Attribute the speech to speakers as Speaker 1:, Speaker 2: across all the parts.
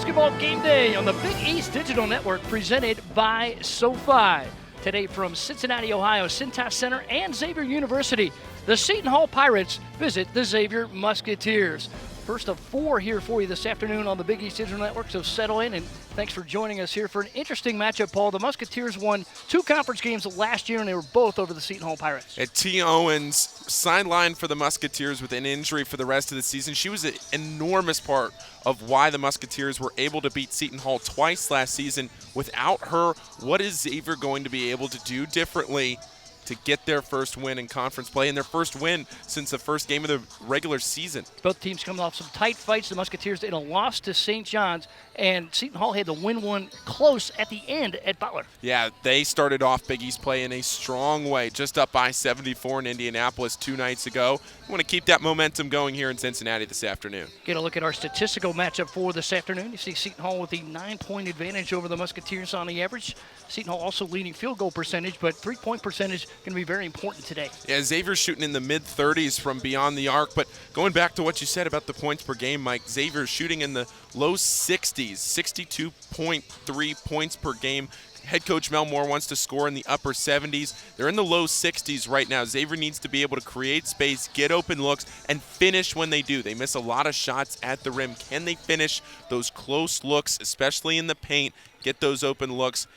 Speaker 1: basketball game day on the Big East Digital Network presented by SoFi. Today from Cincinnati, Ohio, Seton Center and Xavier University, the Seton Hall Pirates visit the Xavier Musketeers. First of four here for you this afternoon on the Big East Digital Network, so settle in, and thanks for joining us here for an interesting matchup, Paul. The Musketeers won 2 conference games last year, and they were both over the Seton Hall Pirates.
Speaker 2: T. Owens sidelined for the Musketeers with an injury for the rest of the season. She was an enormous part of why the Musketeers were able to beat Seton Hall twice last season. Without her, what is Xavier going to be able to do differently to get their first win in conference play and their first win since the first game of the regular season?
Speaker 1: Both teams coming off some tight fights. The Musketeers in a loss to St. John's, and Seton Hall had to win one close at the end at Butler.
Speaker 2: Yeah, they started off Big East play in a strong way, just up by 74 in Indianapolis 2 nights ago. We want to keep that momentum going here in Cincinnati this afternoon.
Speaker 1: Get a look at our statistical matchup for this afternoon. You see Seton Hall with a 9-point advantage over the Musketeers on the average. Seton Hall also leading field goal percentage, but three-point percentage going to be very important today.
Speaker 2: Yeah, Xavier's shooting in the mid-30s from beyond the arc, but going back to what you said about the points per game, Mike, Xavier's shooting in the low 60s, 62.3 points per game. Head coach Mel Moore wants to score in the upper 70s. They're in the low 60s right now. Xavier needs to be able to create space, get open looks, and finish when they do. They miss a lot of shots at the rim. Can they finish those close looks, especially in the paint, get those open looks,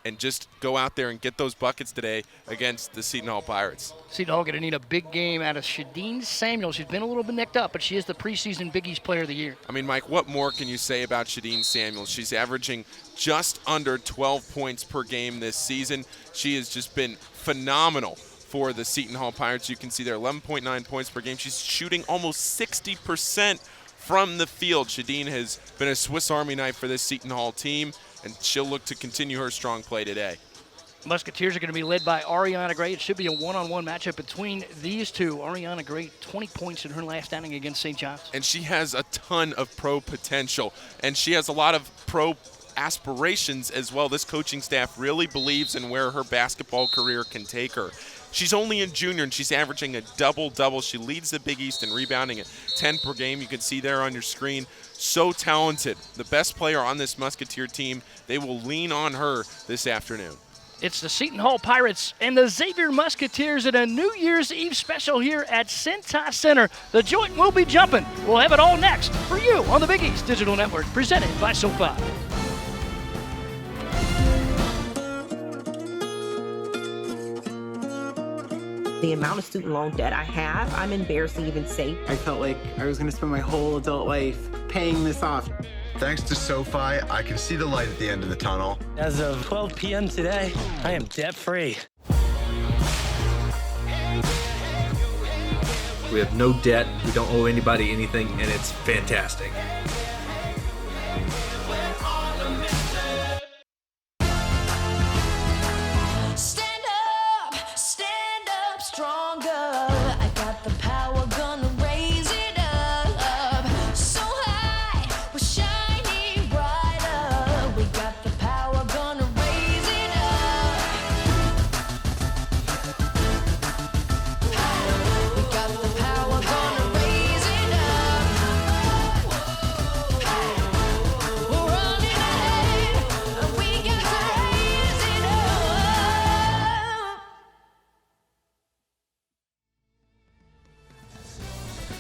Speaker 2: and just go out there and get those buckets today against the Seton Hall Pirates?
Speaker 1: Seton Hall going to need a big game out of Shadeen Samuel. She's been a little bit nicked up, but she is the preseason Big East Player of the Year.
Speaker 2: I mean, Mike, what more can you say about Shadeen Samuel? She's averaging just under 12 points per game this season. She has just been phenomenal for the Seton Hall Pirates. You can see there 11.9 points per game. She's shooting almost 60% from the field. Shadeen has been a Swiss Army knife for this Seton Hall team, and she'll look to continue her strong play today.
Speaker 1: Musketeers are going to be led by Ariana Gray. It should be a one-on-one matchup between these two. Ariana Gray, 20 points in her last outing against St. John's.
Speaker 2: And she has a ton of pro potential, and she has a lot of pro aspirations as well. This coaching staff really believes in where her basketball career can take her. She's only a junior, and she's averaging a double-double. She leads the Big East in rebounding at 10 per game. You can see there on your screen. So talented. The best player on this Musketeer team. They will lean on her this afternoon.
Speaker 1: It's the Seton Hall Pirates and the Xavier Musketeers at a New Year's Eve special here at Seton Center. The joint will be jumping. We'll have it all next for you on the Big East Digital Network, presented by SoFi.
Speaker 3: The amount of student loan debt I have, I'm embarrassed to even say.
Speaker 4: I felt like I was going to spend my whole adult life paying this off.
Speaker 5: Thanks to SoFi, I can see the light at the end of the tunnel.
Speaker 6: As of 12 p.m. today, I am debt-free.
Speaker 7: We have no debt, we don't owe anybody anything, and it's fantastic.
Speaker 8: Stand up stronger. I got the power, gonna raise it up. So high, we're shining brighter. We got the power, gonna raise it up. We got the power, gonna raise it up. We're running ahead. We got to raise it up.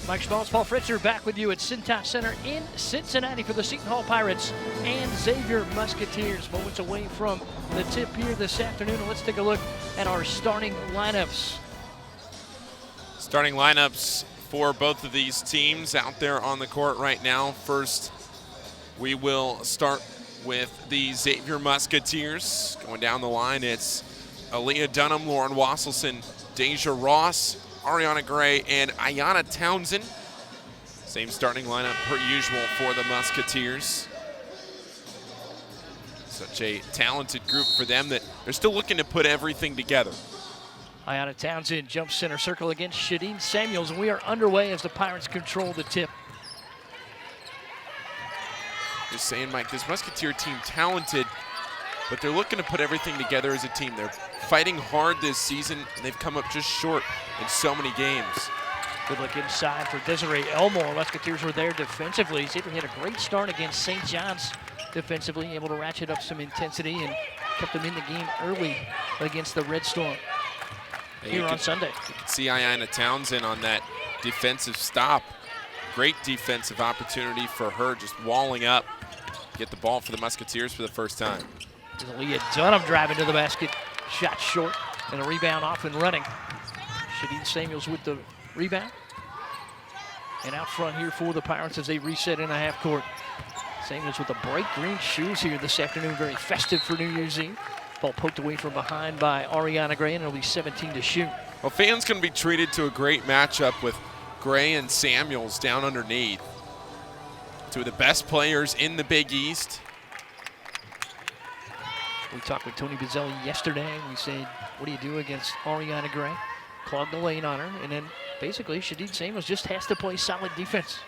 Speaker 1: Mike Schmaltz, Paul Fritzer back with you at Seton Center in Cincinnati for the Seton Hall Pirates and Xavier Musketeers. Moments away from the tip here this afternoon. And let's take a look at our starting lineups.
Speaker 2: Starting lineups for both of these teams out there on the court right now. First, we will start with the Xavier Musketeers. Going down the line, it's Aaliyah Dunham, Lauren Wasselson, Deja Ross, Ariana Gray, and Ayanna Townsend. Same starting lineup per usual for the Musketeers. Such a talented group for them that they're still looking to put everything together.
Speaker 1: Ayanna Townsend jumps center circle against Shadeen Samuels, and we are underway as the Pirates control the tip.
Speaker 2: Just saying, Mike, this Musketeer team talented, but they're looking to put everything together as a team. They're fighting hard this season, and they've come up just short in so many games.
Speaker 1: Good look inside for Desiree Elmore. Musketeers were there defensively. Xavier had a great start against St. John's defensively, able to ratchet up some intensity and kept them in the game early against the Red Storm here on Sunday.
Speaker 2: You can see Ariana Townsend on that defensive stop. Great defensive opportunity for her, just walling up. Get the ball for the Musketeers for the first time.
Speaker 1: There's Leah Dunham driving to the basket. Shot short and a rebound off and running. Shadid Samuels with the rebound. And out front here for the Pirates as they reset in a half court. Samuels with the bright green shoes here this afternoon. Very festive for New Year's Eve. Ball poked away from behind by Ariana Gray, and it'll be 17 to shoot.
Speaker 2: Well, fans going to be treated to a great matchup with Gray and Samuels down underneath. Two of the best players in the Big East.
Speaker 1: We talked with Tony Bizzelli yesterday. We said, what do you do against Ariana Gray? Clogged the lane on her, and then basically Shadid Samuels just has to play solid defense.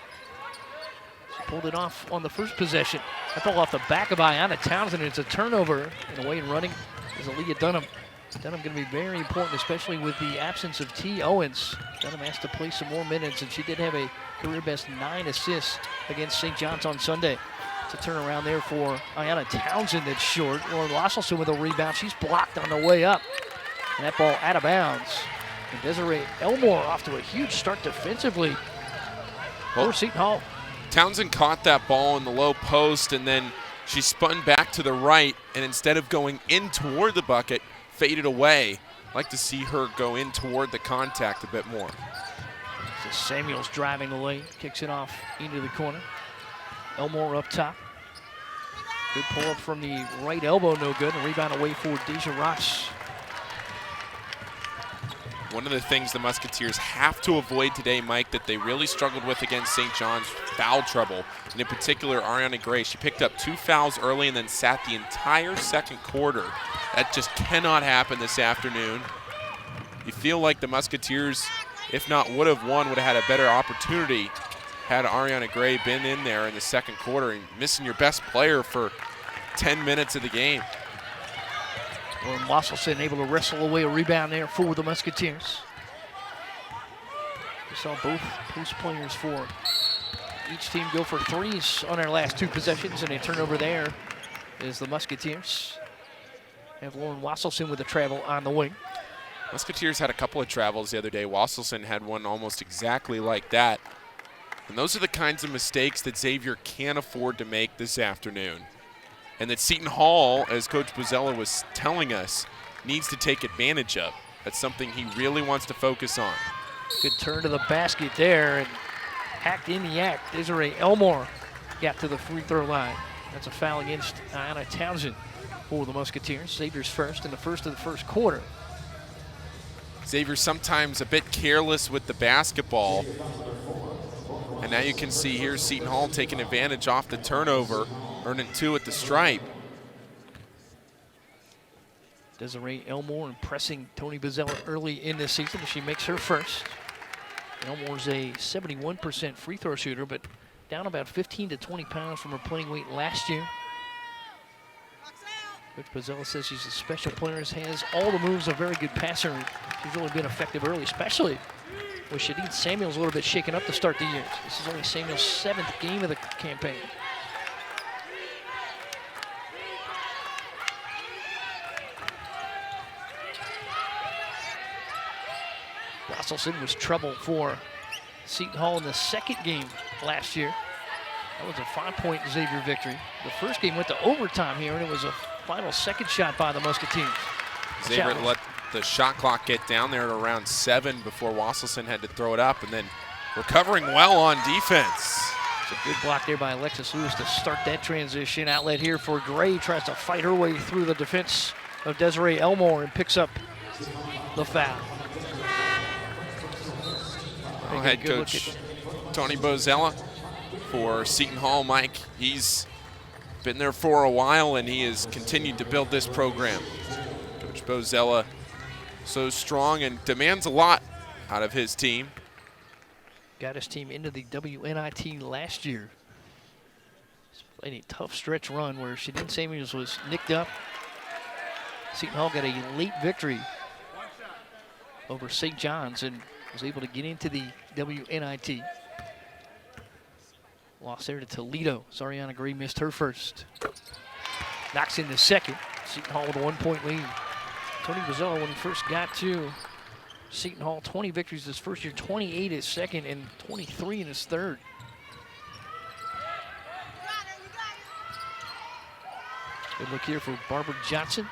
Speaker 1: She pulled it off on the first possession. That ball off the back of Ariana Townsend, and it's a turnover. And away and running is Aaliyah Dunham. Dunham going to be very important, especially with the absence of T. Owens. Dunham has to play some more minutes, and she did have a career-best 9 assists against St. John's on Sunday. It's a turnaround there for Ariana Townsend that's short. Lauren Wasselson with a rebound. She's blocked on the way up. And that ball out of bounds. And Desiree Elmore off to a huge start defensively for Seton Hall.
Speaker 2: Townsend caught that ball in the low post, and then she spun back to the right, and instead of going in toward the bucket, faded away. I'd like to see her go in toward the contact a bit more.
Speaker 1: So Samuels driving the lane, kicks it off into the corner. Elmore up top. Good pull up from the right elbow, no good. A rebound away for Deja Ross.
Speaker 2: One of the things the Musketeers have to avoid today, Mike, that they really struggled with against St. John's, foul trouble. And in particular, Ariana Gray. She picked up 2 fouls early and then sat the entire second quarter. That just cannot happen this afternoon. You feel like the Musketeers, if not would have won, would have had a better opportunity had Ariana Gray been in there in the second quarter, and missing your best player for 10 minutes of the game.
Speaker 1: Lauren Wasselson able to wrestle away a rebound there for the Musketeers. We saw both post players for each team go for threes on their last 2 possessions, and a turnover there is the Musketeers. Have Lauren Wasselson with the travel on the wing.
Speaker 2: Musketeers had a couple of travels the other day. Wasselson had one almost exactly like that. And those are the kinds of mistakes that Xavier can't afford to make this afternoon. And that Seton Hall, as Coach Bozzella was telling us, needs to take advantage of. That's something he really wants to focus on.
Speaker 1: Good turn to the basket there, and hacked in the act. Desiree Elmore got to the free throw line. That's a foul against Ariana Townsend for the Musketeers. Xavier's first in the first of the first quarter.
Speaker 2: Xavier sometimes a bit careless with the basketball. And now you can see here Seton Hall taking advantage off the turnover, earning 2 at the stripe.
Speaker 1: Desiree Elmore impressing Tony Bozzella early in this season as she makes her first. Elmore's a 71% free throw shooter, but down about 15 to 20 pounds from her playing weight last year. Coach Bozzella says she's a special player, has all the moves, a very good passer. She's really been effective early, especially with Shadid Samuels a little bit shaken up to start the year. This is only Samuels' 7th game of the campaign. Wasselson was trouble for Seton Hall in the second game last year. That was a 5-point Xavier victory. The first game went to overtime here, and it was a final second shot by the Musketeers.
Speaker 2: Xavier let the shot clock get down there at around 7 before Wasselson had to throw it up, and then recovering well on defense.
Speaker 1: It's a good block there by Alexis Lewis to start that transition. Outlet here for Gray, tries to fight her way through the defense of Desiree Elmore and picks up the foul.
Speaker 2: Well, head coach Tony Bozzella for Seton Hall, Mike. He's been there for a while, and he has continued to build this program. Coach Bozzella, so strong and demands a lot out of his team.
Speaker 1: Got his team into the WNIT last year. He's played a tough stretch run where Shadid Samuels was nicked up. Seton Hall got a late victory over St. John's, and was able to get into the WNIT. Lost there to Toledo. Ariana Gray missed her first. Knocks in the second. Seton Hall with a 1-point lead. Tony Bozzella, when he first got to Seton Hall, 20 victories his first year, 28 his second, and 23 in his third. Good look here for Barbara Johnson.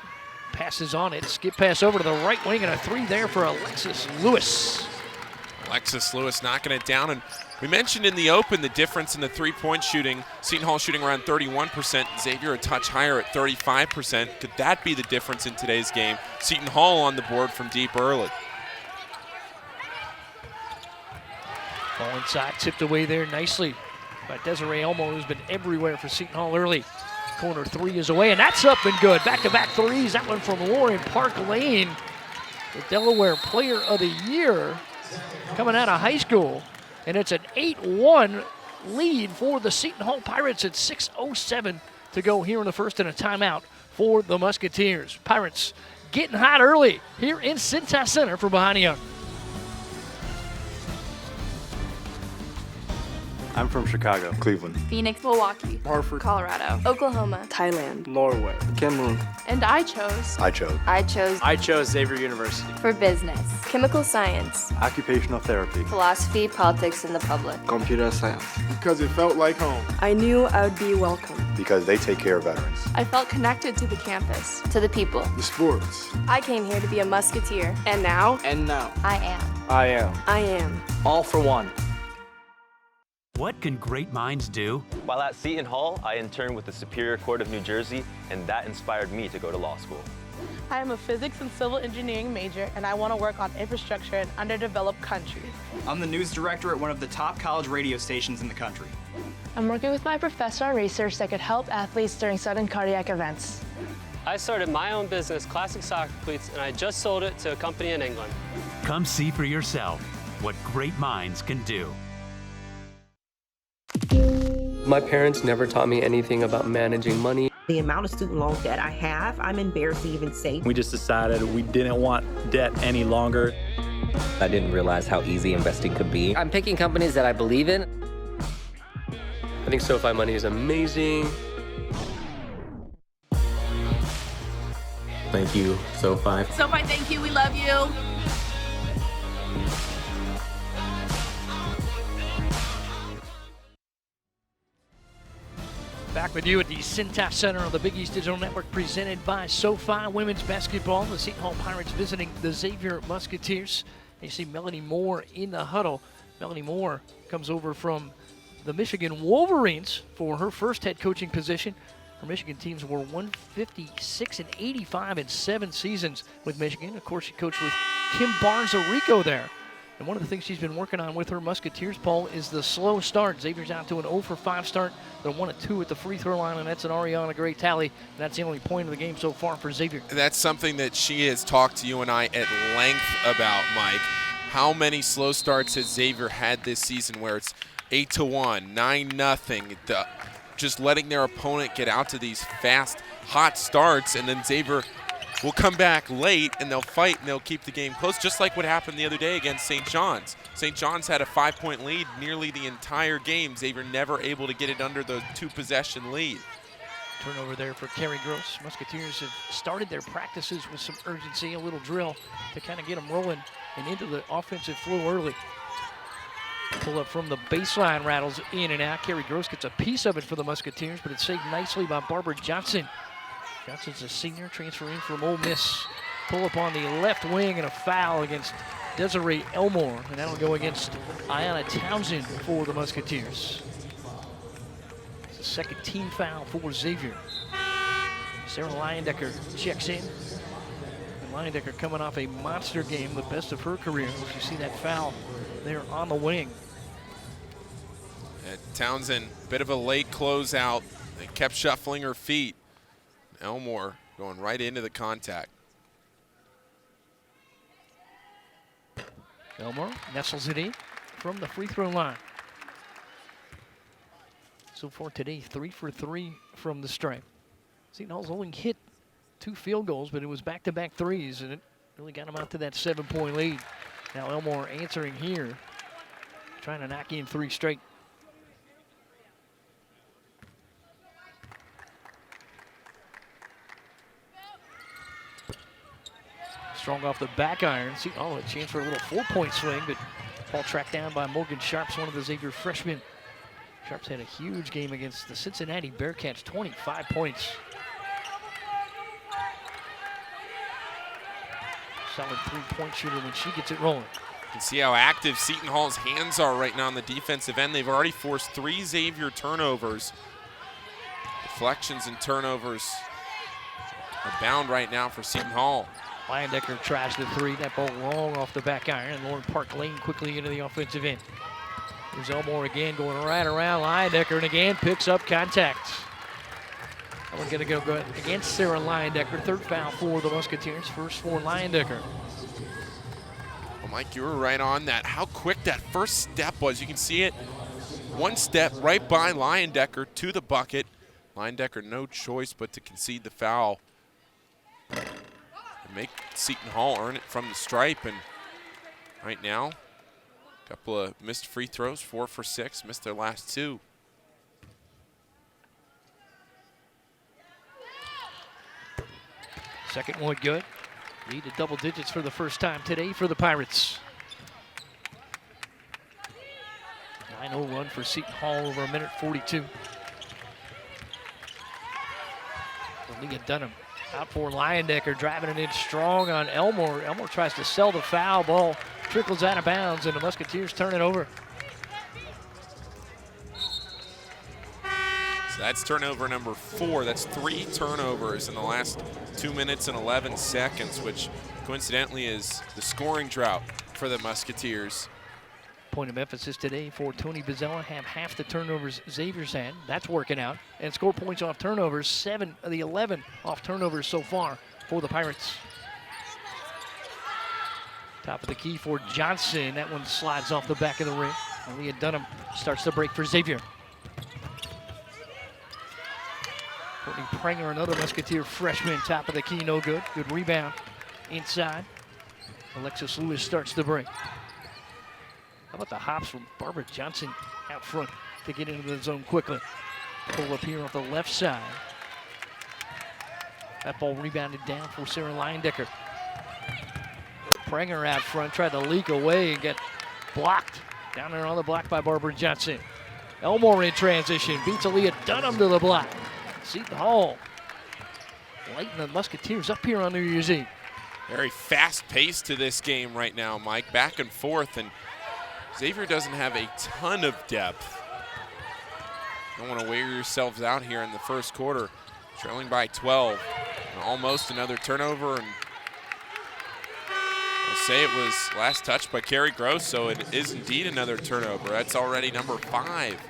Speaker 1: Passes on it. Skip pass over to the right wing, and a three there for Alexis Lewis.
Speaker 2: Alexis Lewis knocking it down. And we mentioned in the open the difference in the three-point shooting. Seton Hall shooting around 31%. Xavier a touch higher at 35%. Could that be the difference in today's game? Seton Hall on the board from deep early.
Speaker 1: Ball inside, tipped away there nicely by Desiree Elmore, who's been everywhere for Seton Hall early. Corner three is away, and that's up and good. Back-to-back threes. That one from Lauren Park Lane, the Delaware Player of the Year, coming out of high school. And it's an 8-1 lead for the Seton Hall Pirates at 6:07 to go here in the first, and a timeout for the Musketeers. Pirates getting hot early here in Cintas Center for behind the arc.
Speaker 9: I'm from Chicago,
Speaker 10: Cleveland,
Speaker 11: Phoenix, Milwaukee,
Speaker 9: Hartford,
Speaker 11: Colorado, Oklahoma,
Speaker 12: Thailand,
Speaker 9: Norway, Cameroon.
Speaker 11: and I chose
Speaker 6: Xavier University.
Speaker 11: for business, chemical science,
Speaker 9: Occupational therapy,
Speaker 11: philosophy, politics, and the public.
Speaker 9: computer science.
Speaker 13: Because it felt like home.
Speaker 12: I knew I would be welcome.
Speaker 10: because they take care of veterans.
Speaker 11: I felt connected to the campus, to the people.
Speaker 13: The sports.
Speaker 11: I came here to be a musketeer, and now I am.
Speaker 12: I am.
Speaker 6: All for one.
Speaker 14: What can great minds do?
Speaker 15: While at Seton Hall, I interned with the Superior Court of New Jersey, and that inspired me to go to law school.
Speaker 16: I am a physics and civil engineering major, and I want to work on infrastructure in underdeveloped countries.
Speaker 17: I'm the news director at one of the top college radio stations in the country.
Speaker 18: I'm working with my professor on research that could help athletes during sudden cardiac events.
Speaker 19: I started my own business, Classic Soccer Cleats, and I just sold it to a company in England.
Speaker 14: Come see for yourself what great minds can do.
Speaker 20: My parents never taught me anything about managing money.
Speaker 3: The amount of student loan debt I have, I'm embarrassed to even say.
Speaker 21: We just decided we didn't want debt any longer.
Speaker 22: I didn't realize how easy investing could be.
Speaker 23: I'm picking companies that I believe in.
Speaker 20: I think SoFi Money is amazing.
Speaker 24: Thank you, SoFi.
Speaker 25: SoFi, thank you. We love you.
Speaker 1: Back with you at the Cintas Center on the Big East Digital Network, presented by SoFi Women's Basketball. The Seton Hall Pirates visiting the Xavier Musketeers. You see Melanie Moore in the huddle. Melanie Moore comes over from the Michigan Wolverines for her first head coaching position. Her Michigan teams were 156-85 in 7 seasons with Michigan. Of course, she coached with Kim Barnes-Arico there. And one of the things she's been working on with her Musketeers, Paul, is the slow start. Xavier's out to an 0-for-5 start. They're 1-2 at the free throw line, and that's an Ariana Gray tally. And that's the only point of the game so far for Xavier.
Speaker 2: That's something that she has talked to you and I at length about, Mike. How many slow starts has Xavier had this season where it's 8-1, 9-0, just letting their opponent get out to these fast, hot starts, and then Xavier will come back late and they'll fight and they'll keep the game close, just like what happened the other day against St. John's. St. John's had a 5-point lead nearly the entire game. Xavier never able to get it under the 2-possession lead.
Speaker 1: Turnover there for Carrie Gross. Musketeers have started their practices with some urgency, a little drill to kind of get them rolling and into the offensive flow early. Pull up from the baseline, rattles in and out. Carrie Gross gets a piece of it for the Musketeers, but it's saved nicely by Barbara Johnson. Johnson's a senior, transferring from Ole Miss. Pull up on the left wing and a foul against Desiree Elmore, and that'll go against Ayanna Townsend for the Musketeers. It's the second team foul for Xavier. Sarah Leyendecker checks in. And Leyendecker coming off a monster game, the best of her career. You see that foul there on the wing.
Speaker 2: Townsend, bit of a late closeout. They kept shuffling her feet. Elmore going right into the contact.
Speaker 1: Elmore nestles it in from the free throw line. So far today, 3 for 3 from the stripe. Seton Hall's only hit 2 field goals, but it was back-to-back threes, and it really got them out to that 7-point lead. Now Elmore answering here, trying to knock in 3 straight. Strong off the back iron. See, a chance for a little 4-point swing, but ball tracked down by Morgan Sharps, one of the Xavier freshmen. Sharps had a huge game against the Cincinnati Bearcats, 25 points. Solid 3-point shooter when she gets it rolling.
Speaker 2: You can see how active Seton Hall's hands are right now on the defensive end. They've already forced 3 Xavier turnovers. Deflections and turnovers abound right now for Seton Hall.
Speaker 1: Leyendecker tries the 3. That ball long off the back iron, and Lauren Park Lane quickly into the offensive end. There's Elmore again going right around Leyendecker, and again picks up contact. That one's going to go against Sarah Leyendecker. 3rd foul for the Musketeers, 1st for Leyendecker.
Speaker 2: Well, Mike, you were right on that. How quick that first step was. You can see it. 1 step right by Leyendecker to the bucket. Leyendecker no choice but to concede the foul. Make Seton Hall earn it from the stripe, and right now, a couple of missed free throws, 4 for 6, missed their last 2.
Speaker 1: Second one good. Lead to double digits for the first time today for the Pirates. 9-0 run for Seton Hall over 1:42. Leah Dunham out for Leyendecker, driving it in strong on Elmore. Elmore tries to sell the foul. Ball trickles out of bounds, and the Musketeers turn it over.
Speaker 2: So that's turnover number 4. That's 3 turnovers in the last 2 minutes and 11 seconds, which coincidentally is the scoring drought for the Musketeers.
Speaker 1: Point of emphasis today for Tony Bozzella, have half the turnovers Xavier's had. That's working out. And score points off turnovers, 7 of the 11 off turnovers so far for the Pirates. Top of the key for Johnson. That one slides off the back of the rim. Leah Dunham starts the break for Xavier. Courtney Prenger, another Musketeer freshman, top of the key, no good. Good rebound inside. Alexis Lewis starts the break. How about the hops from Barbara Johnson out front to get into the zone quickly. Pull up here off the left side. That ball rebounded down for Sarah Leyendecker. Prenger out front, tried to leak away and get blocked. Down there on the block by Barbara Johnson. Elmore in transition, beats Aaliyah Dunham to the block. Seton Hall lighting the Musketeers up here on New Year's Eve.
Speaker 2: Very fast pace to this game right now, Mike. Back and forth, and Xavier doesn't have a ton of depth. Don't want to wear yourselves out here in the first quarter. Trailing by 12. And almost another turnover. And I'll say it was last touch by Carrie Gross, so it is indeed another turnover. That's already number 5.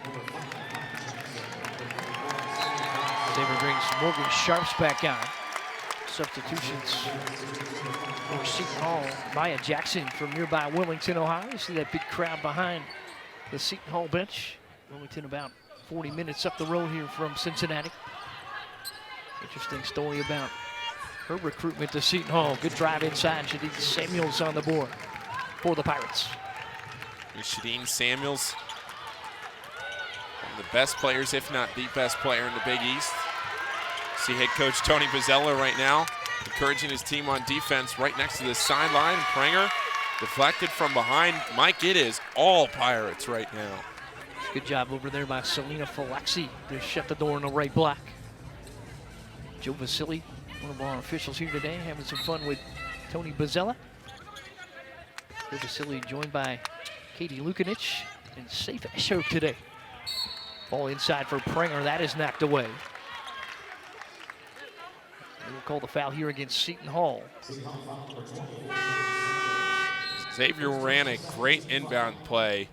Speaker 1: Xavier brings Morgan Sharps back on. Substitutions for Seton Hall. Maya Jackson from nearby Wilmington, Ohio. You see that big crowd behind the Seton Hall bench. Wilmington about 40 minutes up the road here from Cincinnati. Interesting story about her recruitment to Seton Hall. Good drive inside. Shadeen Samuels on the board for the Pirates.
Speaker 2: Shadeen Samuels, one of the best players, if not the best player in the Big East. See head coach Tony Bozzella right now encouraging his team on defense right next to the sideline. Prenger deflected from behind. Mike, it is all Pirates right now.
Speaker 1: Good job over there by Selena Falaxi to shut the door on the right block. Joe Vasili, one of our officials here today, having some fun with Tony Bozzella. Joe Vasili joined by Katie Lukanich and Safe Esho today. Ball inside for Prenger. That is knocked away. We'll call the foul here against Seton Hall.
Speaker 2: Xavier ran a great inbound play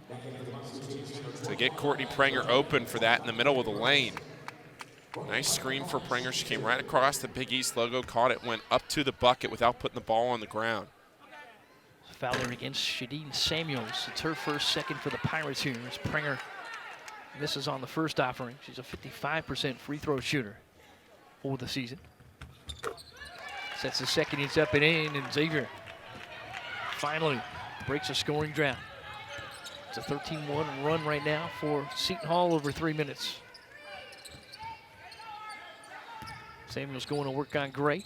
Speaker 2: to get Courtney Prenger open for that in the middle of the lane. Nice screen for Prenger. She came right across the Big East logo, caught it, went up to the bucket without putting the ball on the ground.
Speaker 1: Foul there against Shadeen Samuels. It's her first, second for the Pirates here as Prenger misses on the first offering. She's a 55% free throw shooter for the season. Sets the second, it's up and in, and Xavier finally breaks a scoring drought. It's a 13-1 run right now for Seton Hall over 3 minutes. Samuel's going to work on Gray.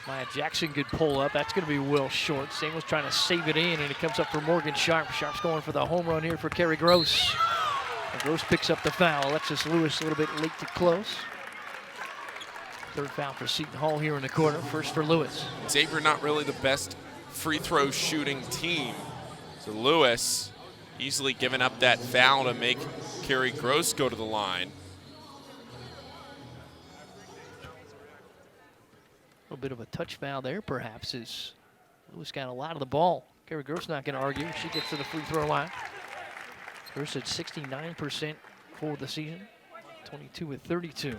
Speaker 1: Maya Jackson could pull up. That's going to be well short. Samuel's trying to save it in, and it comes up for Morgan Sharp. Sharp's going for the home run here for Kerry Gross. And Gross picks up the foul. Alexis Lewis a little bit late to close. Third foul for Seton Hall here in the corner. First for Lewis.
Speaker 2: Xavier not really the best free throw shooting team. So Lewis easily giving up that foul to make Kerry Gross go to the line.
Speaker 1: A little bit of a touch foul there, perhaps, as Lewis got a lot of the ball. Kerry Gross not going to argue. She gets to the free throw line. Gross at 69% for the season, 22 with 32.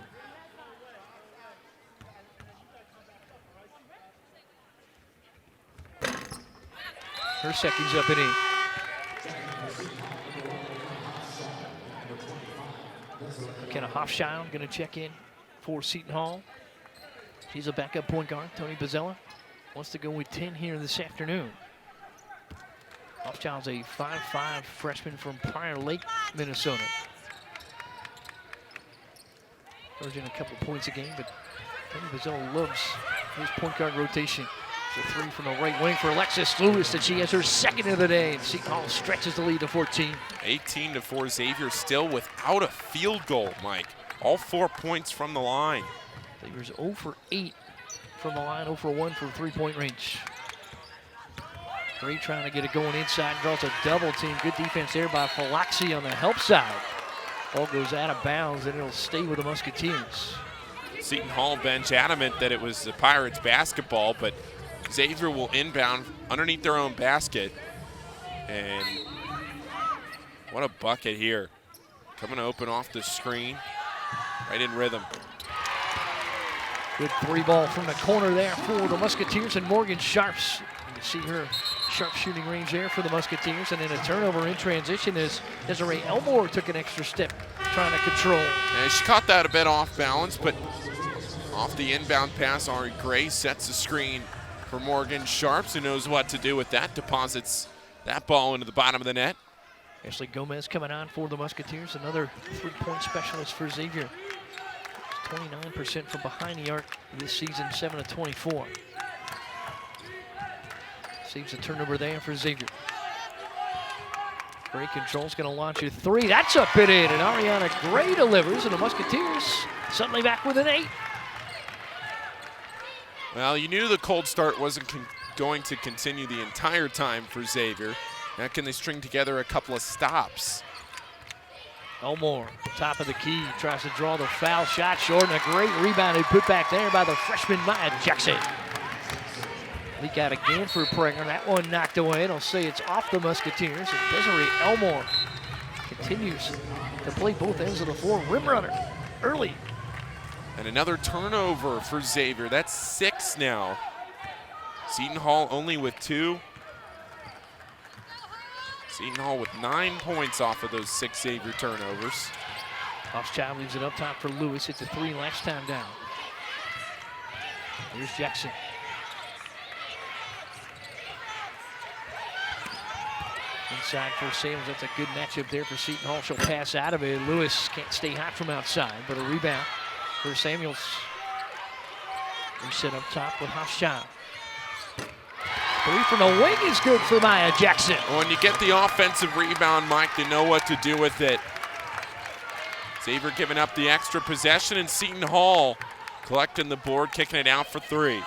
Speaker 1: Her second's up and in. McKenna Hofschild going to check in for Seton Hall. She's a backup point guard. Tony Bozzella wants to go with 10 here this afternoon. Hofschild's a 5'5" freshman from Prior Lake, Minnesota. Averaging a couple points a game, but Tony Bozzella loves his point guard rotation. It's a three from the right wing for Alexis Lewis, and she has her second of the day. And Seton Hall stretches the lead to 14.
Speaker 2: 18-4, Xavier still without a field goal, Mike. All 4 points from the line.
Speaker 1: Xavier's 0 for 8 from the line, 0 for 1 from three-point range. Gray trying to get it going inside, draws a double team. Good defense there by Falaxi on the help side. Ball goes out of bounds, and it'll stay with the Musketeers.
Speaker 2: Seton Hall bench adamant that it was the Pirates basketball, but Xavier will inbound underneath their own basket. And what a bucket here. Coming open off the screen, right in rhythm.
Speaker 1: Good three ball from the corner there for the Musketeers, and Morgan Sharps. You see her sharp shooting range there for the Musketeers, and then a turnover in transition as Desiree Elmore took an extra step trying to control.
Speaker 2: And she caught that a bit off balance, but off the inbound pass, Ari Gray sets the screen for Morgan Sharps, who knows what to do with that, deposits that ball into the bottom of the net.
Speaker 1: Ashley Gomez coming on for the Musketeers, another three-point specialist for Xavier. 29% from behind the arc this season, 7 of 24. Saves a turnover there for Xavier. Gray control's going to launch a three. That's up and in, and Ariana Gray delivers, and the Musketeers suddenly back with an 8.
Speaker 2: Well, you knew the cold start wasn't going to continue the entire time for Xavier. Now can they string together a couple of stops?
Speaker 1: Elmore, top of the key, tries to draw the foul shot short, and a great rebound and put back there by the freshman Maya Jackson. Leak out again for Prenger. That one knocked away. It'll say it's off the Musketeers. And Desiree Elmore continues to play both ends of the floor. Rim runner early.
Speaker 2: And another turnover for Xavier. That's 6 now. Seton Hall only with 2. Seton Hall with 9 points off of those 6 Xavier turnovers.
Speaker 1: Hofschild leaves it up top for Lewis. It's a 3 last time down. Here's Jackson. Inside for Samuels. That's a good matchup there for Seton Hall. She'll pass out of it. Lewis can't stay hot from outside, but a rebound for Samuels. Reset up top with Hofschild. Three from the wing is good for Maya Jackson.
Speaker 2: When you get the offensive rebound, Mike, they know what to do with it. Xavier giving up the extra possession, and Seton Hall collecting the board, kicking it out for 3.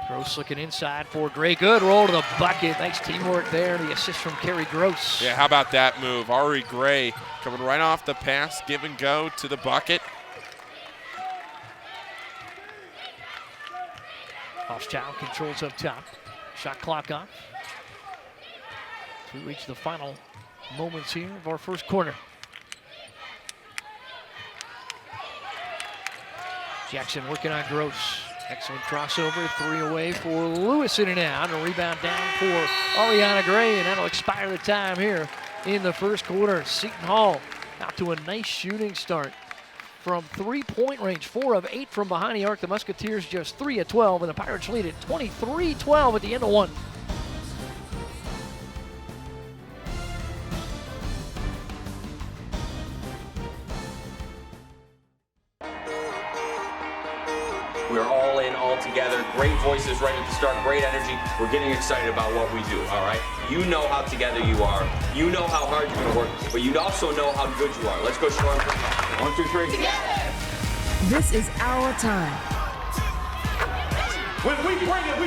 Speaker 1: Gross looking inside for Gray. Good roll to the bucket. Nice teamwork there. The assist from Kerry Gross.
Speaker 2: Yeah, how about that move? Ari Gray coming right off the pass, give and go to the bucket.
Speaker 1: Hofschild controls up top. Shot clock off. We reach the final moments here of our first quarter. Jackson working on Gross. Excellent crossover, 3 away for Lewis in and out. A rebound down for Ariana Gray, and that'll expire the time here in the first quarter. Seton Hall out to a nice shooting start. from three-point range. 4 of 8 from behind the arc. The Musketeers just 3 of 12, and the Pirates lead at 23-12 at the end of one.
Speaker 4: We're all in, all together. Great voices right at the start, great energy. We're getting excited about what we do, all right? You know how together you are. You know how hard you're gonna work, but you also know how good you are. Let's go show them. 1, 2, 3. Together!
Speaker 5: This is our time.
Speaker 10: When we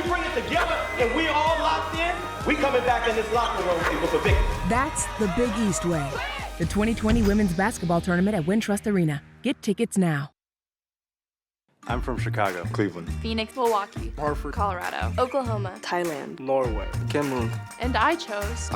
Speaker 10: bring it together and we all locked in, we coming back in this locker room with a victory.
Speaker 5: That's the Big East way. The 2020 Women's Basketball Tournament at Wintrust Arena. Get tickets now.
Speaker 9: I'm from Chicago.
Speaker 11: Cleveland. Phoenix. Milwaukee.
Speaker 13: Hartford.
Speaker 11: Colorado. Oklahoma.
Speaker 12: Thailand.
Speaker 13: Norway.
Speaker 9: Cameroon.
Speaker 11: And I chose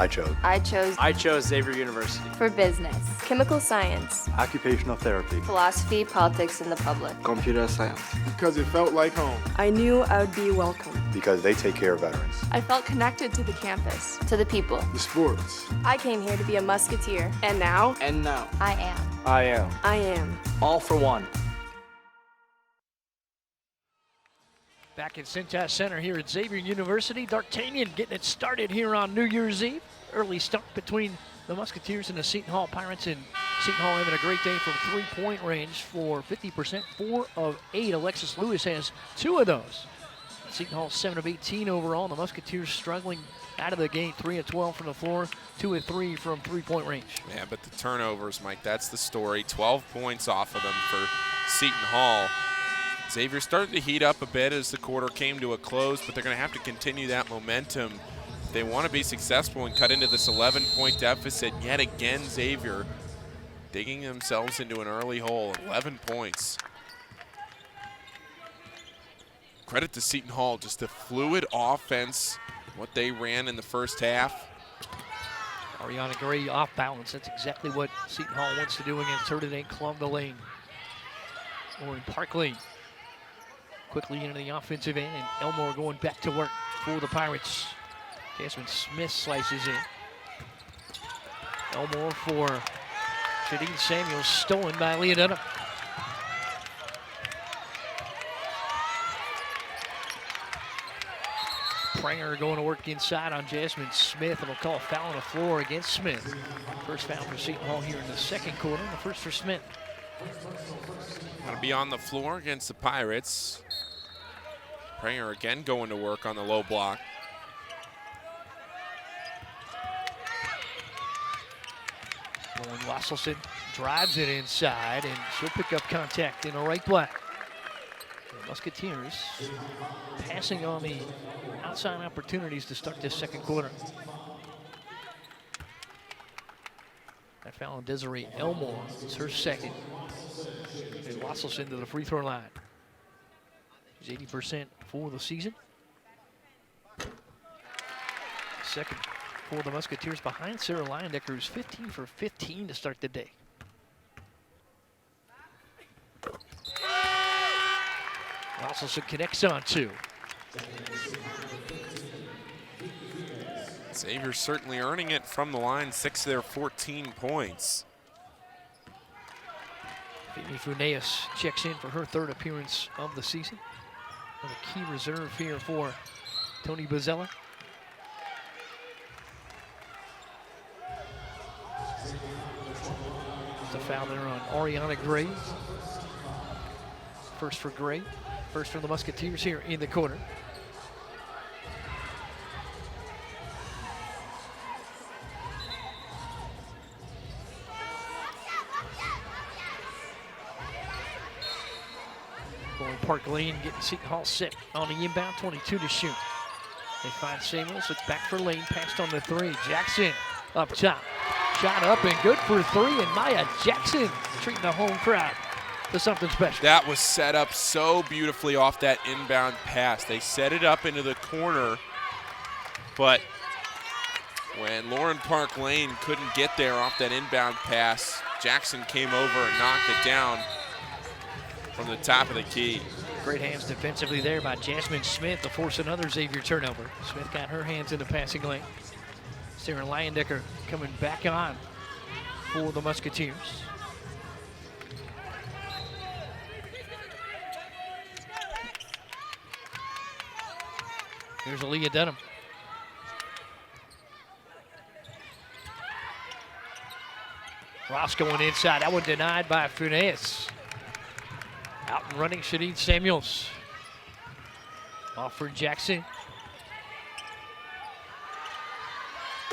Speaker 17: Xavier University.
Speaker 11: for business, chemical science,
Speaker 9: Occupational therapy.
Speaker 11: philosophy, politics, and the public.
Speaker 9: Computer science.
Speaker 13: Because it felt like home.
Speaker 12: I knew I would be welcome.
Speaker 9: Because they take care of veterans.
Speaker 11: I felt connected to the campus, to the people.
Speaker 13: The sports.
Speaker 11: I came here to be a musketeer. And now, I am.
Speaker 12: I am.
Speaker 17: All for one.
Speaker 1: Back at Cintas Center here at Xavier University. D'Artagnan getting it started here on New Year's Eve. Early start between the Musketeers and the Seton Hall Pirates, and Seton Hall having a great day from three-point range for 50%, 4 of 8. Alexis Lewis has 2 of those. Seton Hall 7 of 18 overall. The Musketeers struggling out of the gate, 3 of 12 from the floor, 2 of 3 from three-point range.
Speaker 2: Yeah, but the turnovers, Mike, that's the story. 12 points off of them for Seton Hall. Xavier started to heat up a bit as the quarter came to a close, but they're going to have to continue that momentum if they want to be successful and cut into this 11-point deficit. Yet again, Xavier digging themselves into an early hole, 11 points. Credit to Seton Hall, just a fluid offense, what they ran in the first half.
Speaker 1: Ariana Gray off balance. That's exactly what Seton Hall wants to do against her today. Clog the lane. Or in Park Lane. Quickly into the offensive end, and Elmore going back to work for the Pirates. Jasmine Smith slices in. Elmore for Shadeen Samuels, stolen by Leah Dunham. Pranger going to work inside on Jasmine Smith, and will call a foul on the floor against Smith. First foul for Seton Hall here in the second quarter, and the first for Smith.
Speaker 2: Going to be on the floor against the Pirates. Pranger again going to work on the low block.
Speaker 1: Lauren Wasselson drives it inside, and she'll pick up contact in the right block. The Musketeers passing on the outside opportunities to start this second quarter. That foul on Desiree Elmore. It's her second. And Wasselson to the free throw line. She's 80% for the season. Second for the Musketeers behind Sarah Leyendecker, who's 15 for 15 to start the day. Wasselson connects on 2.
Speaker 2: Xavier's certainly earning it from the line, 6 of their 14 points.
Speaker 1: Phoebe Funeas checks in for her 3rd appearance of the season. And a key reserve here for Tony Bozzella. There's a foul there on Ariana Gray. First for Gray. First for the Musketeers here in the quarter. Park Lane getting Seton Hall set on the inbound, 22 to shoot. They find Samuels, it's back for Lane, passed on the 3. Jackson up top. Shot up and good for 3, and Maya Jackson treating the home crowd to something special.
Speaker 2: That was set up so beautifully off that inbound pass. They set it up into the corner, but when Lauren Park Lane couldn't get there off that inbound pass, Jackson came over and knocked it down from the top of the key.
Speaker 1: Great hands defensively there by Jasmine Smith to force another Xavier turnover. Smith got her hands in the passing lane. Sarah Leyendecker coming back on for the Musketeers. Here's Aaliyah Dunham. Ross going inside. That one denied by Funes. Out and running, Shadeen Samuels. Off for Jackson.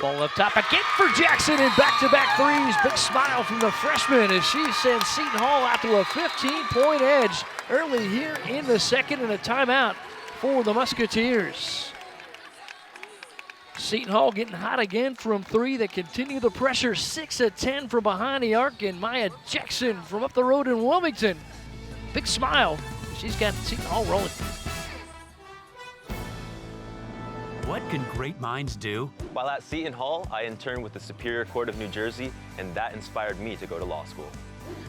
Speaker 1: Ball up top again for Jackson, and back-to-back threes. Big smile from the freshman as she sends Seton Hall out to a 15-point edge early here in the second, and a timeout for the Musketeers. Seton Hall getting hot again from three. They continue the pressure. 6 of 10 from behind the arc, and Maya Jackson from up the road in Wilmington. Big smile. She's got Seton Hall rolling.
Speaker 14: What can great minds do?
Speaker 15: While at Seton Hall, I interned with the Superior Court of New Jersey, and that inspired me to go to law school.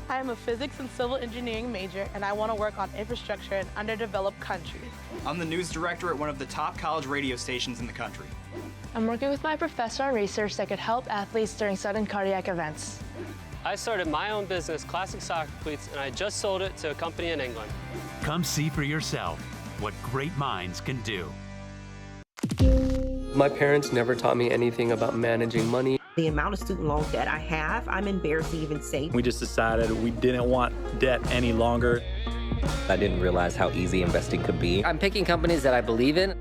Speaker 16: I am a physics and civil engineering major, and I want to work on infrastructure in underdeveloped countries.
Speaker 17: I'm the news director at one of the top college radio stations in the country.
Speaker 18: I'm working with my professor on research that could help athletes during sudden cardiac events.
Speaker 19: I started my own business, Classic Soccer Cleats, and I just sold it to a company in England.
Speaker 14: Come see for yourself what great minds can do.
Speaker 20: My parents never taught me anything about managing money.
Speaker 3: The amount of student loan debt I have, I'm embarrassed to even say.
Speaker 21: We just decided we didn't want debt any longer.
Speaker 22: I didn't realize how easy investing could be.
Speaker 23: I'm picking companies that I believe in.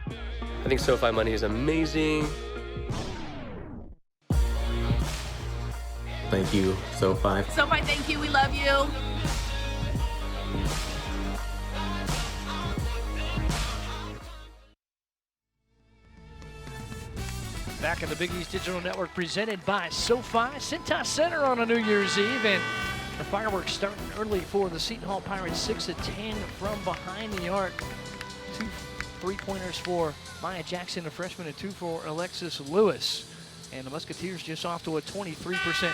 Speaker 20: I think SoFi money is amazing.
Speaker 6: Thank you, SoFi.
Speaker 7: SoFi, thank you. We love you.
Speaker 1: Back in the Big East Digital Network presented by SoFi. Seton Center on a New Year's Eve, and the fireworks starting early for the Seton Hall Pirates. 6 of 10 from behind the arc. 2 3-pointers for Maya Jackson, a freshman, and 2 for Alexis Lewis. And the Musketeers just off to a 23%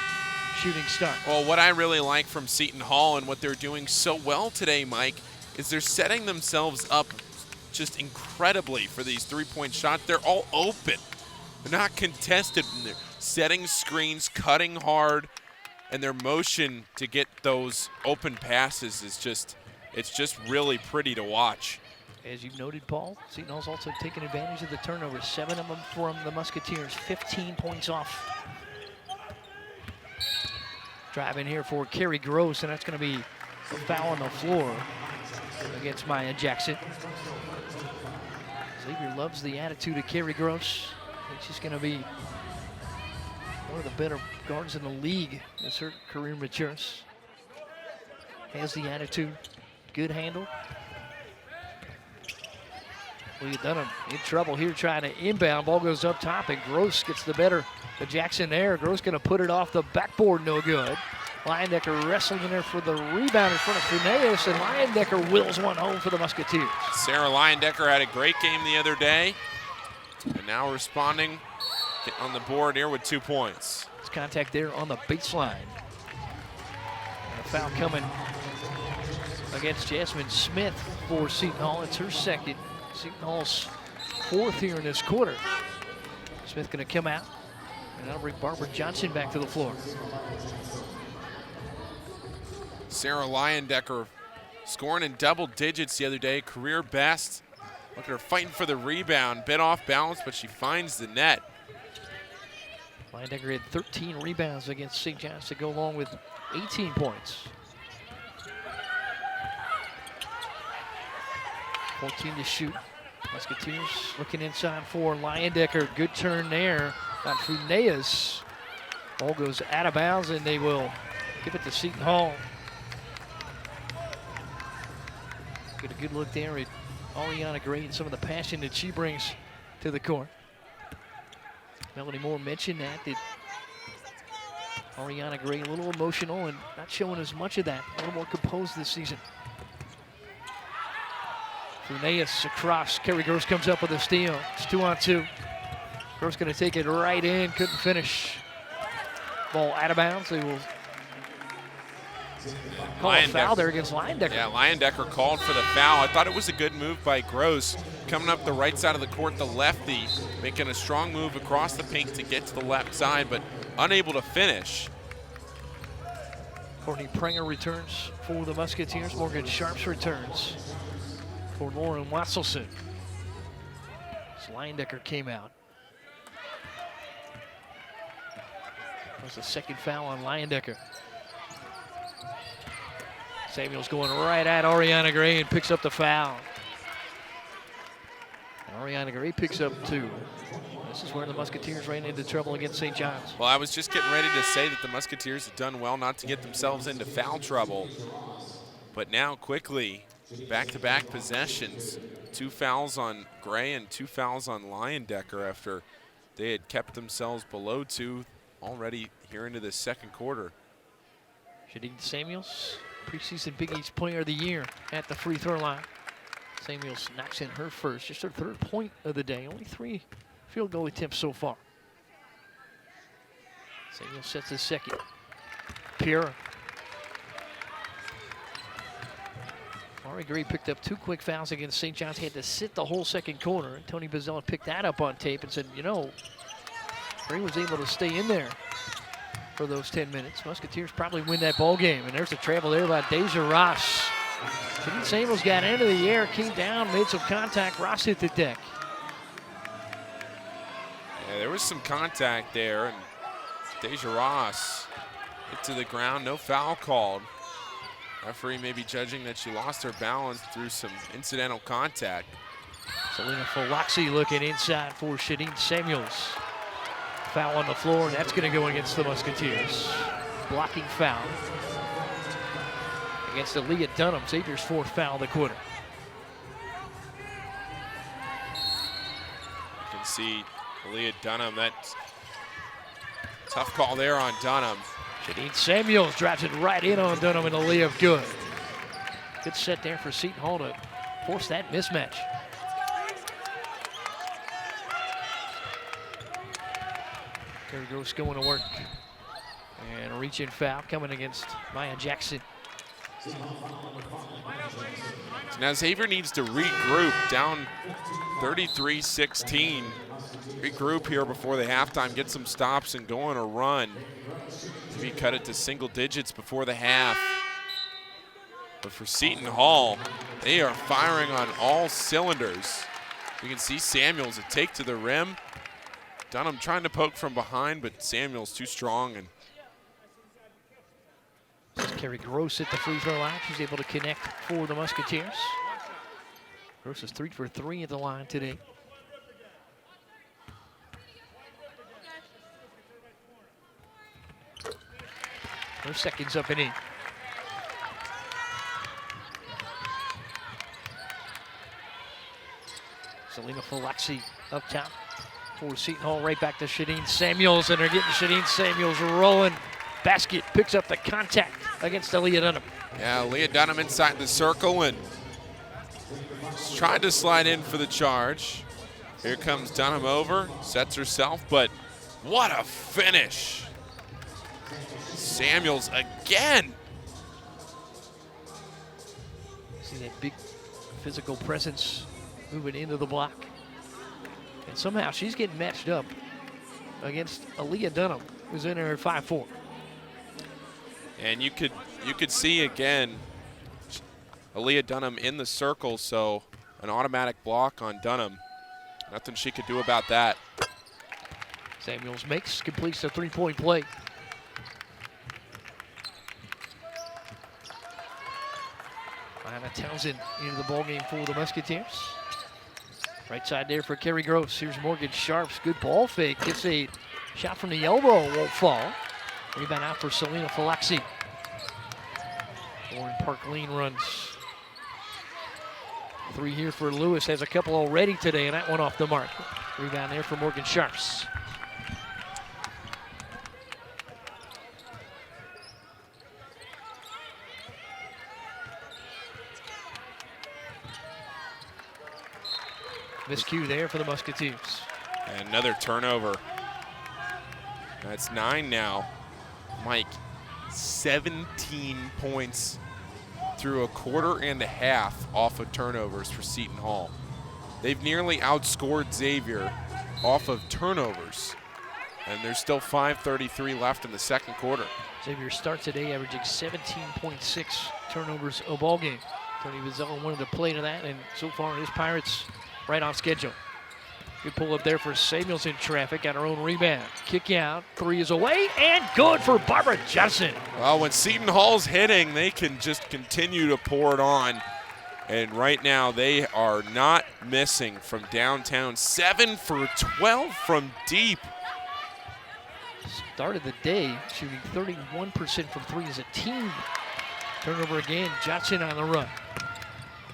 Speaker 1: shooting start.
Speaker 2: Well, what I really like from Seton Hall and what they're doing so well today, Mike, is they're setting themselves up just incredibly for these three-point shots. They're all open. They're not contested. They're setting screens, cutting hard, and their motion to get those open passes is it's just really pretty to watch.
Speaker 1: As you've noted, Paul, Seton Hall's also taking advantage of the turnovers. 7 of them from the Musketeers, 15 points off. Driving here for Carrie Gross, and that's going to be a foul on the floor against Maya Jackson. Xavier loves the attitude of Carrie Gross. I think she's going to be one of the better guards in the league as her career matures. Has the attitude, good handle. Leah Dunham in trouble here trying to inbound. Ball goes up top, and Gross gets the better of Jackson there. Gross going to put it off the backboard, no good. Leyendecker wrestling in there for the rebound in front of Funes, and Leyendecker wills one home for the Musketeers.
Speaker 2: Sarah Leyendecker had a great game the other day, and now responding on the board here with 2 points.
Speaker 1: It's contact there on the baseline. And a foul coming against Jasmine Smith for Seton Hall. It's her second. Seton Hall's 4th here in this quarter. Smith going to come out, and that'll bring Barbara Johnson back to the floor.
Speaker 2: Sarah Leyendecker scoring in double digits the other day, career best. Look at her fighting for the rebound, bit off balance, but she finds the net.
Speaker 1: Leyendecker had 13 rebounds against St. John's to go along with 18 points. 14 to shoot. Musketeers looking inside for Leyendecker. Good turn there on Funes. Ball goes out of bounds, and they will give it to Seton Hall. Get a good look there at Ariana Gray and some of the passion that she brings to the court. Melanie Moore mentioned that Ariana Gray a little emotional and not showing as much of that. A little more composed this season. Funes across. Carrie Gross comes up with a steal. It's 2-on-2. Gross going to take it right in. Couldn't finish. Ball out of bounds. They will call a foul there against Leyendecker.
Speaker 2: Yeah, Leyendecker called for the foul. I thought it was a good move by Gross. Coming up the right side of the court, the lefty, making a strong move across the paint to get to the left side, but unable to finish.
Speaker 1: Courtney Prenger returns for the Musketeers. Morgan Sharps returns for Lauren Wasselson. as Leyendecker came out. That's the second foul on Leyendecker. Samuels going right at Ariana Gray and picks up the foul. And Ariana Gray picks up 2. This is where the Musketeers ran into trouble against St. John's.
Speaker 2: Well, I was just getting ready to say that the Musketeers have done well not to get themselves into foul trouble. But now quickly, back-to-back possessions. 2 fouls on Gray and 2 fouls on Leyendecker after they had kept themselves below 2 already here into the second quarter.
Speaker 1: Shadeen Samuels, preseason Big East Player of the Year at the free throw line. Samuels knocks in her first, just her 3rd point of the day. Only 3 field goal attempts so far. Samuels sets his second. Pure. Ari Gray picked up 2 quick fouls against St. John's. He had to sit the whole second quarter. And Tony Bazzella picked that up on tape and said, you know, Gray was able to stay in there for those 10 minutes. Musketeers probably win that ball game. And there's a travel there by Desiree Ross. Shadeen Samuels got into the air, came down, made some contact. Ross hit the deck.
Speaker 2: Yeah, there was some contact there, and Desiree Ross hit to the ground. No foul called. Referee may be judging that she lost her balance through some incidental contact.
Speaker 1: Selena Falaxi looking inside for Shadeen Samuels. Foul on the floor, and that's going to go against the Musketeers. Blocking foul against Aaliyah Dunham, Xavier's 4th foul of the quarter.
Speaker 2: You can see Aaliyah Dunham, that's tough call there on Dunham.
Speaker 1: Shadeen Samuels drives it right in on Dunham, and Aaliyah good. Good set there for Seton Hall to force that mismatch. Kerry Gross going to work. And a reach-in foul coming against Maya Jackson.
Speaker 2: So now Xavier needs to regroup, down 33-16. Regroup here before the halftime, get some stops and go on a run. Maybe cut it to single digits before the half. But for Seton Hall, they are firing on all cylinders. You can see Samuels a take to the rim. Dunham trying to poke from behind, but Samuels too strong. And
Speaker 1: Kerry Gross at the free throw line. She's able to connect for the Musketeers. Gross is 3 for 3 at the line today. No seconds up and in. Selena Falaxi up top for Seton Hall, right back to Shadeen Samuels, and they're getting Shadeen Samuels rolling. Basket picks up the contact against Aaliyah Dunham.
Speaker 2: Yeah, Aaliyah Dunham inside the circle and tried to slide in for the charge. Here comes Dunham over, sets herself, but what a finish. Samuels again.
Speaker 1: See that big physical presence moving into the block. And somehow she's getting matched up against Aaliyah Dunham, who's in there at 5'4".
Speaker 2: And you could see again Aaliyah Dunham in the circle, so an automatic block on Dunham. Nothing she could do about that.
Speaker 1: Samuels completes the three-point play. Anna Townsend into the ballgame for the Musketeers. Right side there for Kerry Gross. Here's Morgan Sharps. Good ball fake. Gets a shot from the elbow. Won't fall. Rebound out for Selena Falaxi. Warren Park Lean runs. 3 here for Lewis. Has a couple already today, and that one off the mark. Rebound there for Morgan Sharps. Miscue there for the Musketeers.
Speaker 2: And another turnover. That's 9 now. Mike, 17 points through a quarter and a half off of turnovers for Seton Hall. They've nearly outscored Xavier off of turnovers. And there's still 5:33 left in the second quarter.
Speaker 1: Xavier starts today averaging 17.6 turnovers a ball game. Tony Bazzella wanted to play to that, and so far his Pirates right on schedule. Good pull up there for Samuels in traffic. Got her own rebound. Kick out. 3 is away and good for Barbara Johnson.
Speaker 2: Well, when Seton Hall's hitting, they can just continue to pour it on. And right now, they are not missing from downtown. 7 for 12 from deep.
Speaker 1: Started the day shooting 31% from 3 as a team. Turnover again. Johnson on the run.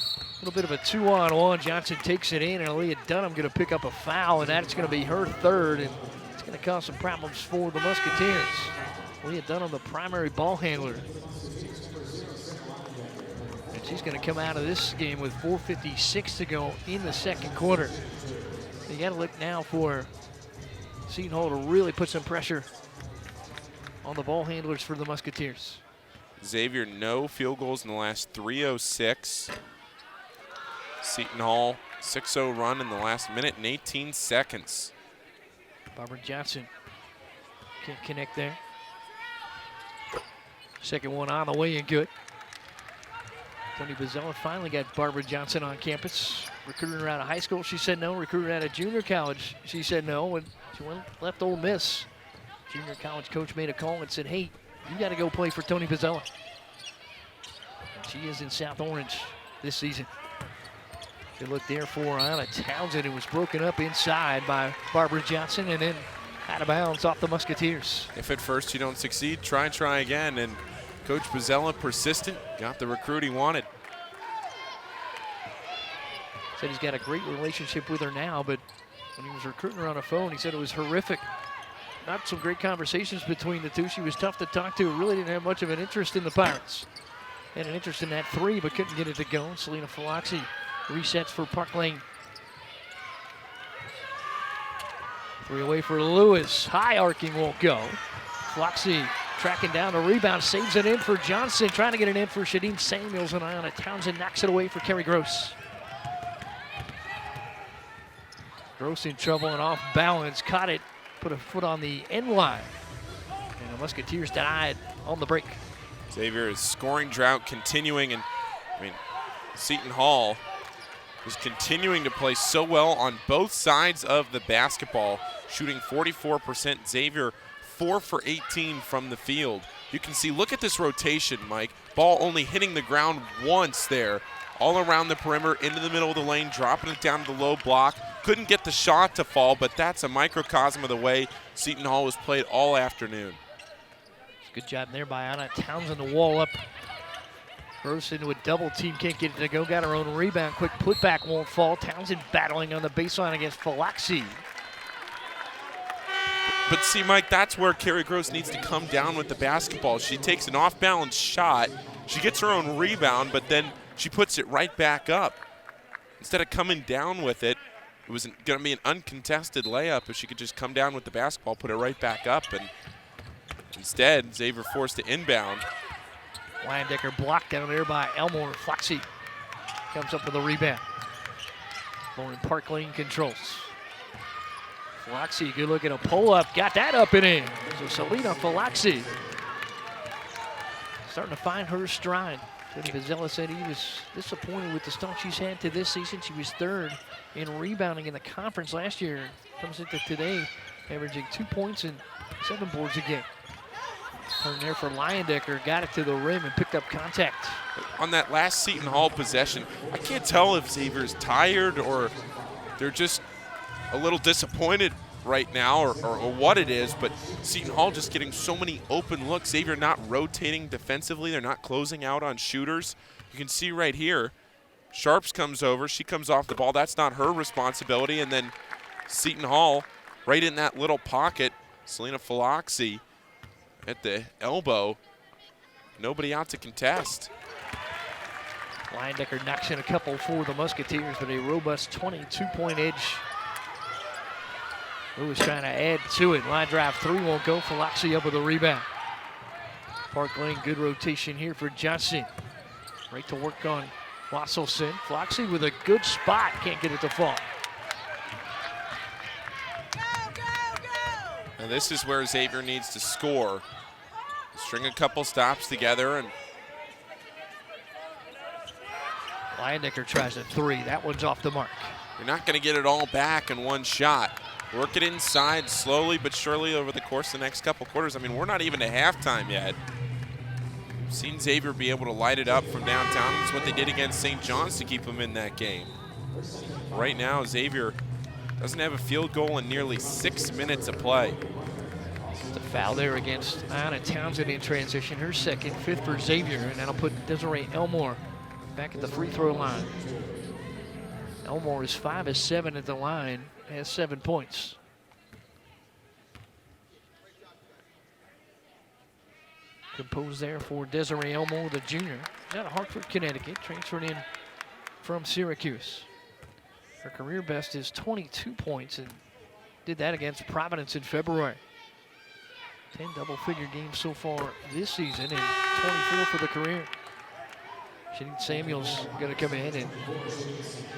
Speaker 1: A little bit of a 2-on-1. Johnson takes it in, and Aaliyah Dunham going to pick up a foul, and that's going to be her third, and it's going to cause some problems for the Musketeers. Aaliyah Dunham, the primary ball handler. And she's going to come out of this game with 4:56 to go in the second quarter. You got to look now for Seton Hall to really put some pressure on the ball handlers for the Musketeers.
Speaker 2: Xavier, no field goals in the last 3:06. Seton Hall, 6-0 run in the last minute and 18 seconds.
Speaker 1: Barbara Johnson can't connect there. Second one on the way and good. Tony Bozzella finally got Barbara Johnson on campus. Recruited her out of high school, she said no. Recruited her out of junior college, she said no. And she left Ole Miss. Junior college coach made a call and said, hey, you got to go play for Tony Bozzella. And she is in South Orange this season. Good look there for Ariana Townsend, who was broken up inside by Barbara Johnson and then out of bounds off the Musketeers.
Speaker 2: If at first you don't succeed, try again. And Coach Bozzella, persistent, got the recruit he wanted.
Speaker 1: Said he's got a great relationship with her now, but when he was recruiting her on the phone, he said it was horrific. Not some great conversations between the two. She was tough to talk to, really didn't have much of an interest in the Pirates. Had an interest in that 3, but couldn't get it to go. Selena Faloxi resets for Park Lane. 3 away for Lewis. High arcing won't go. Floxy tracking down the rebound, saves it in for Johnson, trying to get it in for Shadeen Samuels, and Ariana Townsend knocks it away for Kerry Gross. Gross in trouble and off balance, caught it, put a foot on the end line. And the Musketeers denied on the break.
Speaker 2: Xavier's scoring drought continuing, and I mean, Seton Hall is continuing to play so well on both sides of the basketball, shooting 44%. Xavier 4 for 18 from the field. You can see, look at this rotation, Mike. Ball only hitting the ground once there, all around the perimeter, into the middle of the lane, dropping it down to the low block. Couldn't get the shot to fall, but that's a microcosm of the way Seton Hall was played all afternoon.
Speaker 1: Good job there by Anna Townsend to wall up. Gross into a double team, can't get it to go. Got her own rebound. Quick putback won't fall. Townsend battling on the baseline against Falaxi.
Speaker 2: But see, Mike, that's where Kerry Gross needs to come down with the basketball. She takes an off-balance shot. She gets her own rebound, but then she puts it right back up. Instead of coming down with it, it was going to be an uncontested layup if she could just come down with the basketball, put it right back up, and instead, Xavier forced to inbound.
Speaker 1: Leyendecker blocked down there by Elmore. Floxy comes up with a rebound. Lauren Park Lane controls. Floxy, good look at a pull-up. Got that up and in. So Selena Floxy starting to find her stride. Tony Bozzella said he was disappointed with the start she's had to this season. She was third in rebounding in the conference last year. Comes into today averaging 2 points and 7 boards a game. Turn there for Leyendecker, got it to the rim and picked up contact.
Speaker 2: On that last Seton Hall possession, I can't tell if Xavier's tired or they're just a little disappointed right now or what it is, but Seton Hall just getting so many open looks. Xavier not rotating defensively. They're not closing out on shooters. You can see right here, Sharps comes over. She comes off the ball. That's not her responsibility. And then Seton Hall right in that little pocket. Selena Faloxi at the elbow. Nobody out to contest.
Speaker 1: Leyendecker knocks in a couple for the Musketeers, but a robust 22-point edge. Lewis trying to add to it. Line drive 3 won't go. Faloxi up with a rebound. Park Lane, good rotation here for Johnson. Right to work on Wasselson. Floxy with a good spot. Can't get it to fall.
Speaker 2: And this is where Xavier needs to score. String a couple stops together. And
Speaker 1: Leyendecker tries a 3. That one's off the mark.
Speaker 2: You're not going to get it all back in one shot. Work it inside slowly but surely over the course of the next couple quarters. I mean, we're not even at halftime yet. We've seen Xavier be able to light it up from downtown. That's what they did against St. John's to keep them in that game. Right now, Xavier doesn't have a field goal in nearly 6 minutes of play.
Speaker 1: The foul there against Anna Townsend in transition. Her second, fifth for Xavier, and that'll put Desiree Elmore back at the free throw line. Elmore is 5 of 7 at the line, has 7 points. Composed there for Desiree Elmore, the junior, out of Hartford, Connecticut, transferred in from Syracuse. Her career best is 22 points and did that against Providence in February. 10 double-figure games so far this season and 24 for the career. Shadeen Samuels going to come in, and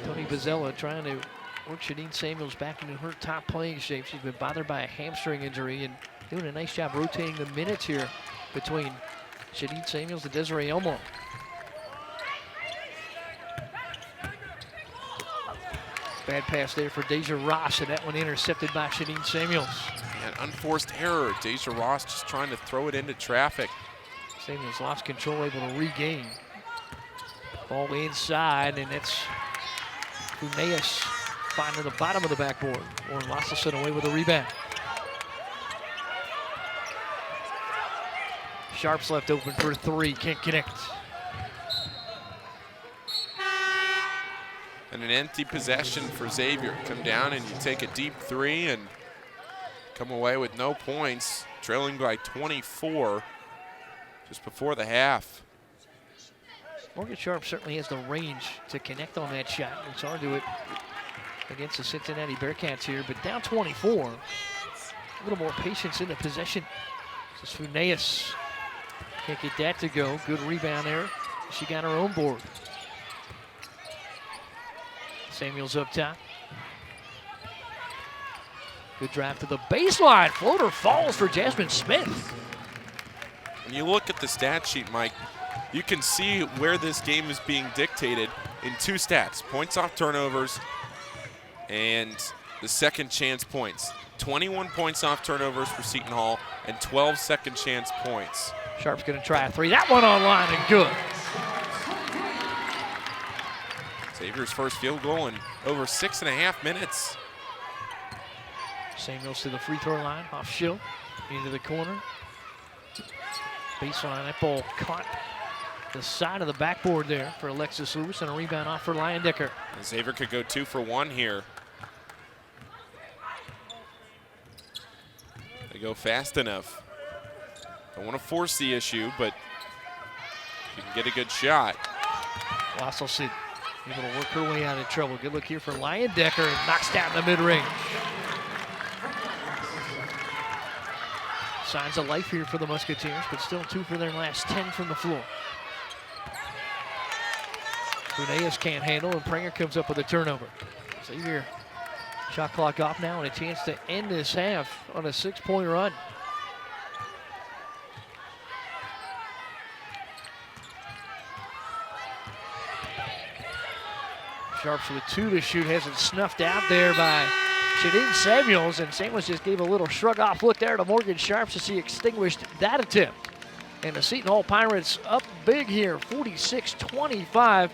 Speaker 1: Tony Bozzella trying to work Shadeen Samuels back into her top playing shape. She's been bothered by a hamstring injury and doing a nice job rotating the minutes here between Shadeen Samuels and Desiree Elmore. Bad pass there for Deja Ross, and that one intercepted by Shadeen Samuels.
Speaker 2: An unforced error. Deja Ross just trying to throw it into traffic.
Speaker 1: Samuels lost control, able to regain. Ball inside, and it's Funeas finding the bottom of the backboard. Warren Lasselson away with a rebound. Sharp's left open for 3, can't connect.
Speaker 2: And an empty possession for Xavier. Come down and you take a deep 3 and come away with no points, trailing by 24 just before the half.
Speaker 1: Morgan Sharp certainly has the range to connect on that shot. We saw her do it against the Cincinnati Bearcats here, but down 24. A little more patience in the possession. This is Funeas. Can't get that to go. Good rebound there. She got her own board. Samuels up top. Good drive to the baseline. Floater falls for Jasmine Smith.
Speaker 2: When you look at the stat sheet, Mike, you can see where this game is being dictated in 2 stats: points off turnovers and the second chance points. 21 points off turnovers for Seton Hall and 12 second chance points.
Speaker 1: Sharp's going to try a 3. That one online and good.
Speaker 2: Xavier's first field goal in over 6.5 minutes.
Speaker 1: Samuels to the free throw line, off Schill, into the corner. Baseline, that ball caught the side of the backboard there for Alexis Lewis, and a rebound off for Leyendecker.
Speaker 2: Xavier could go 2 for 1 here. They go fast enough. Don't want to force the issue, but you can get a good shot.
Speaker 1: Lasselson able to work her way out of trouble. Good look here for Leyendecker, and knocks down the mid-range. Signs of life here for the Musketeers, but still 2 for their last 10 from the floor. Funeas can't handle, and Pranger comes up with a turnover. Xavier shot clock off now, and a chance to end this half on a 6-point run. Sharps with 2 to shoot, hasn't snuffed out there by Shadeen Samuels, and Samuels just gave a little shrug-off look there to Morgan Sharps as he extinguished that attempt. And the Seton Hall Pirates up big here, 46-25.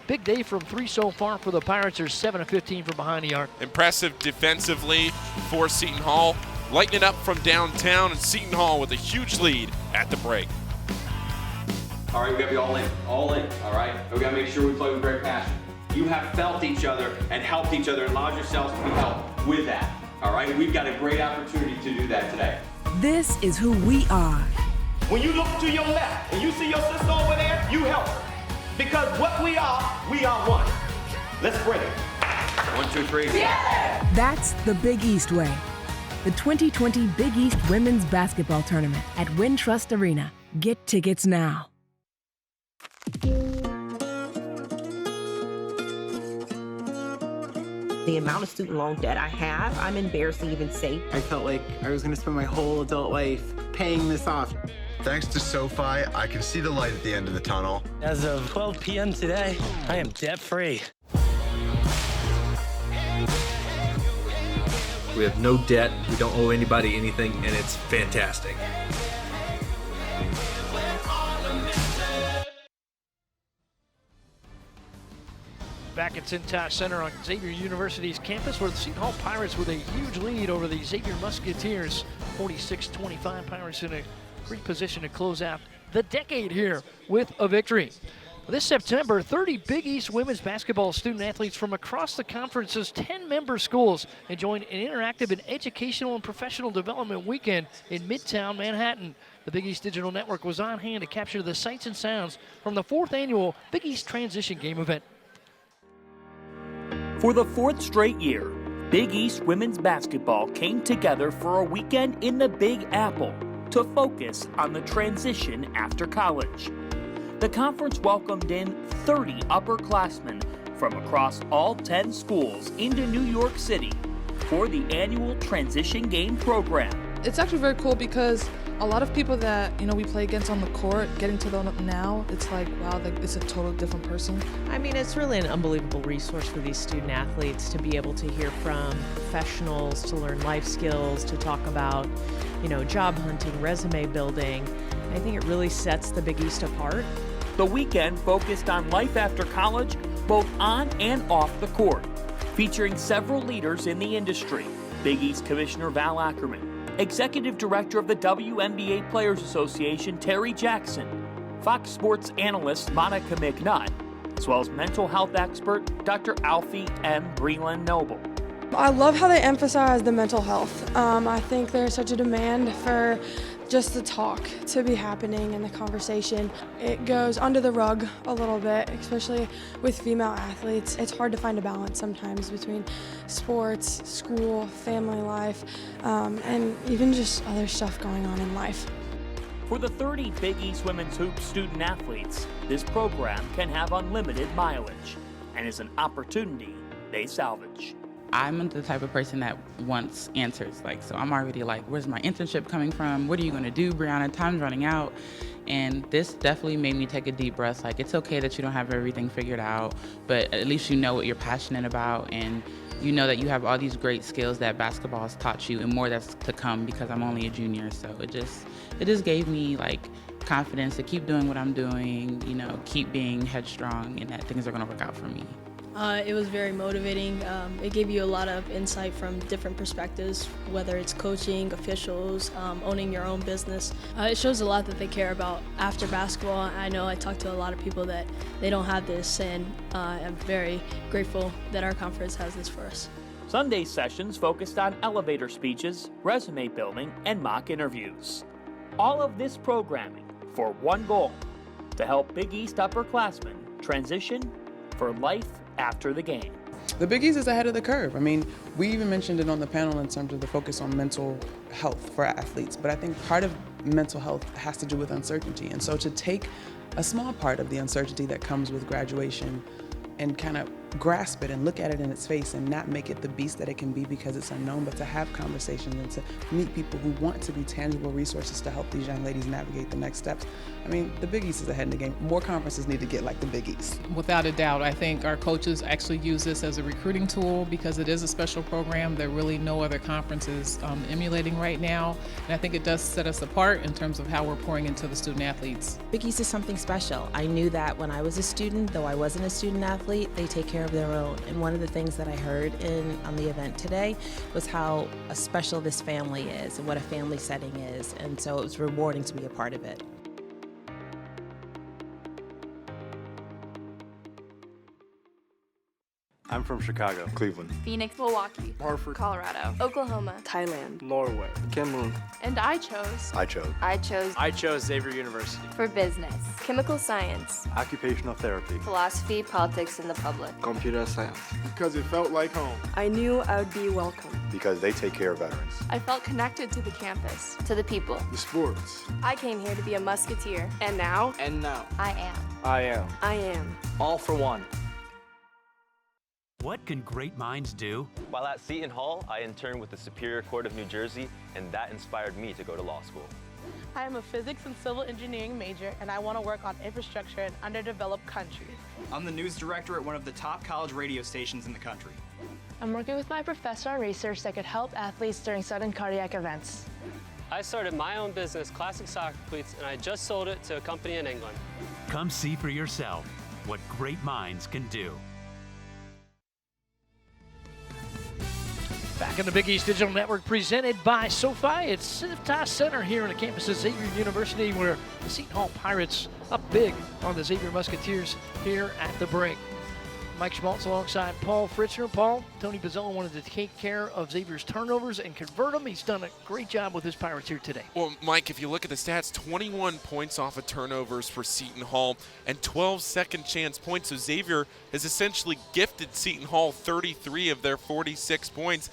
Speaker 1: Big day from 3 so far for the Pirates. They're 7 of 15 from behind the arc.
Speaker 2: Impressive defensively for Seton Hall. Lighting it up from downtown, and Seton Hall with a huge lead at the break.
Speaker 4: All right, we gotta be all in, all right? We gotta make sure we play with great passion. You have felt each other and helped each other and allowed yourselves to be helped with that, all right? We've got a great opportunity to do that today.
Speaker 5: This is who we are.
Speaker 10: When you look to your left and you see your sister over there, you help her. Because what we are one. Let's bring it.
Speaker 4: 1, 2, 3.
Speaker 5: Yeah! That's the Big East way. The 2020 Big East Women's Basketball Tournament at Wintrust Arena. Get tickets now.
Speaker 3: The amount of student loan debt I have, I'm embarrassed to even say.
Speaker 6: I felt like I was gonna spend my whole adult life paying this off.
Speaker 7: Thanks to SoFi, I can see the light at the end of the tunnel.
Speaker 8: As of 12 p.m. today, I am debt-free. We have no debt. We don't owe anybody anything, and it's fantastic.
Speaker 1: Back at Seton Center on Xavier University's campus, where the Seton Hall Pirates with a huge lead over the Xavier Musketeers, 46-25. Pirates in a great position to close out the decade here with a victory. This September, 30 Big East women's basketball student athletes from across the conference's 10 member schools enjoyed an interactive and educational and professional development weekend in Midtown Manhattan. The Big East Digital Network was on hand to capture the sights and sounds from the 4th annual Big East Transition Game event.
Speaker 9: For the 4th straight year, Big East women's basketball came together for a weekend in the Big Apple to focus on the transition after college. The conference welcomed in 30 upperclassmen from across all 10 schools into New York City for the annual Transition Game program.
Speaker 13: It's actually very cool because a lot of people that, we play against on the court, getting to them now, it's like, wow, it's a totally different person.
Speaker 24: I mean, it's really an unbelievable resource for these student athletes to be able to hear from professionals, to learn life skills, to talk about, job hunting, resume building. I think it really sets the Big East apart.
Speaker 9: The weekend focused on life after college, both on and off the court, featuring several leaders in the industry. Big East Commissioner Val Ackerman, Executive Director of the WNBA Players Association, Terry Jackson, Fox Sports analyst Monica McNutt, as well as mental health expert Dr. Alfie M. Breland-Noble.
Speaker 25: I love how they emphasize the mental health. I think there's such a demand for just the talk to be happening in the conversation. It goes under the rug a little bit, especially with female athletes. It's hard to find a balance sometimes between sports, school, family life, and even just other stuff going on in life.
Speaker 9: For the 30 Big East women's hoop student athletes, this program can have unlimited mileage and is an opportunity they salvage.
Speaker 26: I'm the type of person that wants answers. So I'm already where's my internship coming from? What are you going to do, Brianna? Time's running out. And this definitely made me take a deep breath. It's okay that you don't have everything figured out, but at least you know what you're passionate about, and you know that you have all these great skills that basketball has taught you, and more that's to come because I'm only a junior. So it just gave me confidence to keep doing what I'm doing, keep being headstrong, and that things are going to work out for me.
Speaker 27: It was very motivating. It gave you a lot of insight from different perspectives, whether it's coaching, officials, owning your own business. It shows a lot that they care about after basketball. I know I talked to a lot of people that they don't have this, and I'm very grateful that our conference has this for us.
Speaker 9: Sunday sessions focused on elevator speeches, resume building, and mock interviews. All of this programming for one goal, to help Big East upperclassmen transition for life after the game.
Speaker 28: The Big East is ahead of the curve. I mean, we even mentioned it on the panel in terms of the focus on mental health for athletes, but I think part of mental health has to do with uncertainty. And so to take a small part of the uncertainty that comes with graduation and kind of grasp it and look at it in its face and not make it the beast that it can be because it's unknown, but to have conversations and to meet people who want to be tangible resources to help these young ladies navigate the next steps. I mean, the Big East is ahead in the game. More conferences need to get like the Big East.
Speaker 29: Without a doubt, I think our coaches actually use this as a recruiting tool because it is a special program that really no other conference is emulating right now. And I think it does set us apart in terms of how we're pouring into the student athletes.
Speaker 24: Big East is something special. I knew that when I was a student, though I wasn't a student athlete, they take care of their own. And one of the things that I heard on the event today was how special this family is and what a family setting is. And so it was rewarding to be a part of it.
Speaker 21: I'm from Chicago, Cleveland,
Speaker 11: Phoenix, Milwaukee,
Speaker 21: Hartford,
Speaker 11: Colorado, Oklahoma,
Speaker 12: Thailand,
Speaker 21: Norway, Cameroon.
Speaker 11: And I chose
Speaker 30: Xavier University
Speaker 11: for business, chemical science,
Speaker 21: Occupational therapy,
Speaker 11: philosophy, politics, and the public,
Speaker 21: computer science.
Speaker 7: Because it felt like home.
Speaker 12: I knew I would be welcome.
Speaker 7: Because they take care of veterans.
Speaker 11: I felt connected to the campus, to the people,
Speaker 7: The sports.
Speaker 11: I came here to be a musketeer, and now I am.
Speaker 12: I am.
Speaker 30: All for one.
Speaker 14: What can great minds do?
Speaker 15: While at Seton Hall, I interned with the Superior Court of New Jersey, and that inspired me to go to law school.
Speaker 16: I am a physics and civil engineering major, and I want to work on infrastructure in underdeveloped countries.
Speaker 17: I'm the news director at one of the top college radio stations in the country.
Speaker 11: I'm working with my professor on research that could help athletes during sudden cardiac events.
Speaker 2: I started my own business, Classic Soccer Cleats, and I just sold it to a company in England.
Speaker 14: Come see for yourself what great minds can do.
Speaker 1: Back in the Big East Digital Network presented by SoFi. It's Seton Center here on the campus of Xavier University, where the Seton Hall Pirates up big on the Xavier Musketeers here at the break. Mike Schmaltz alongside Paul Fritzner. Paul, Tony Bozzella wanted to take care of Xavier's turnovers and convert them. He's done a great job with his Pirates here today.
Speaker 4: Well, Mike, if you look at the stats, 21 points off of turnovers for Seton Hall and 12 second chance points. So Xavier has essentially gifted Seton Hall 33 of their 46 points.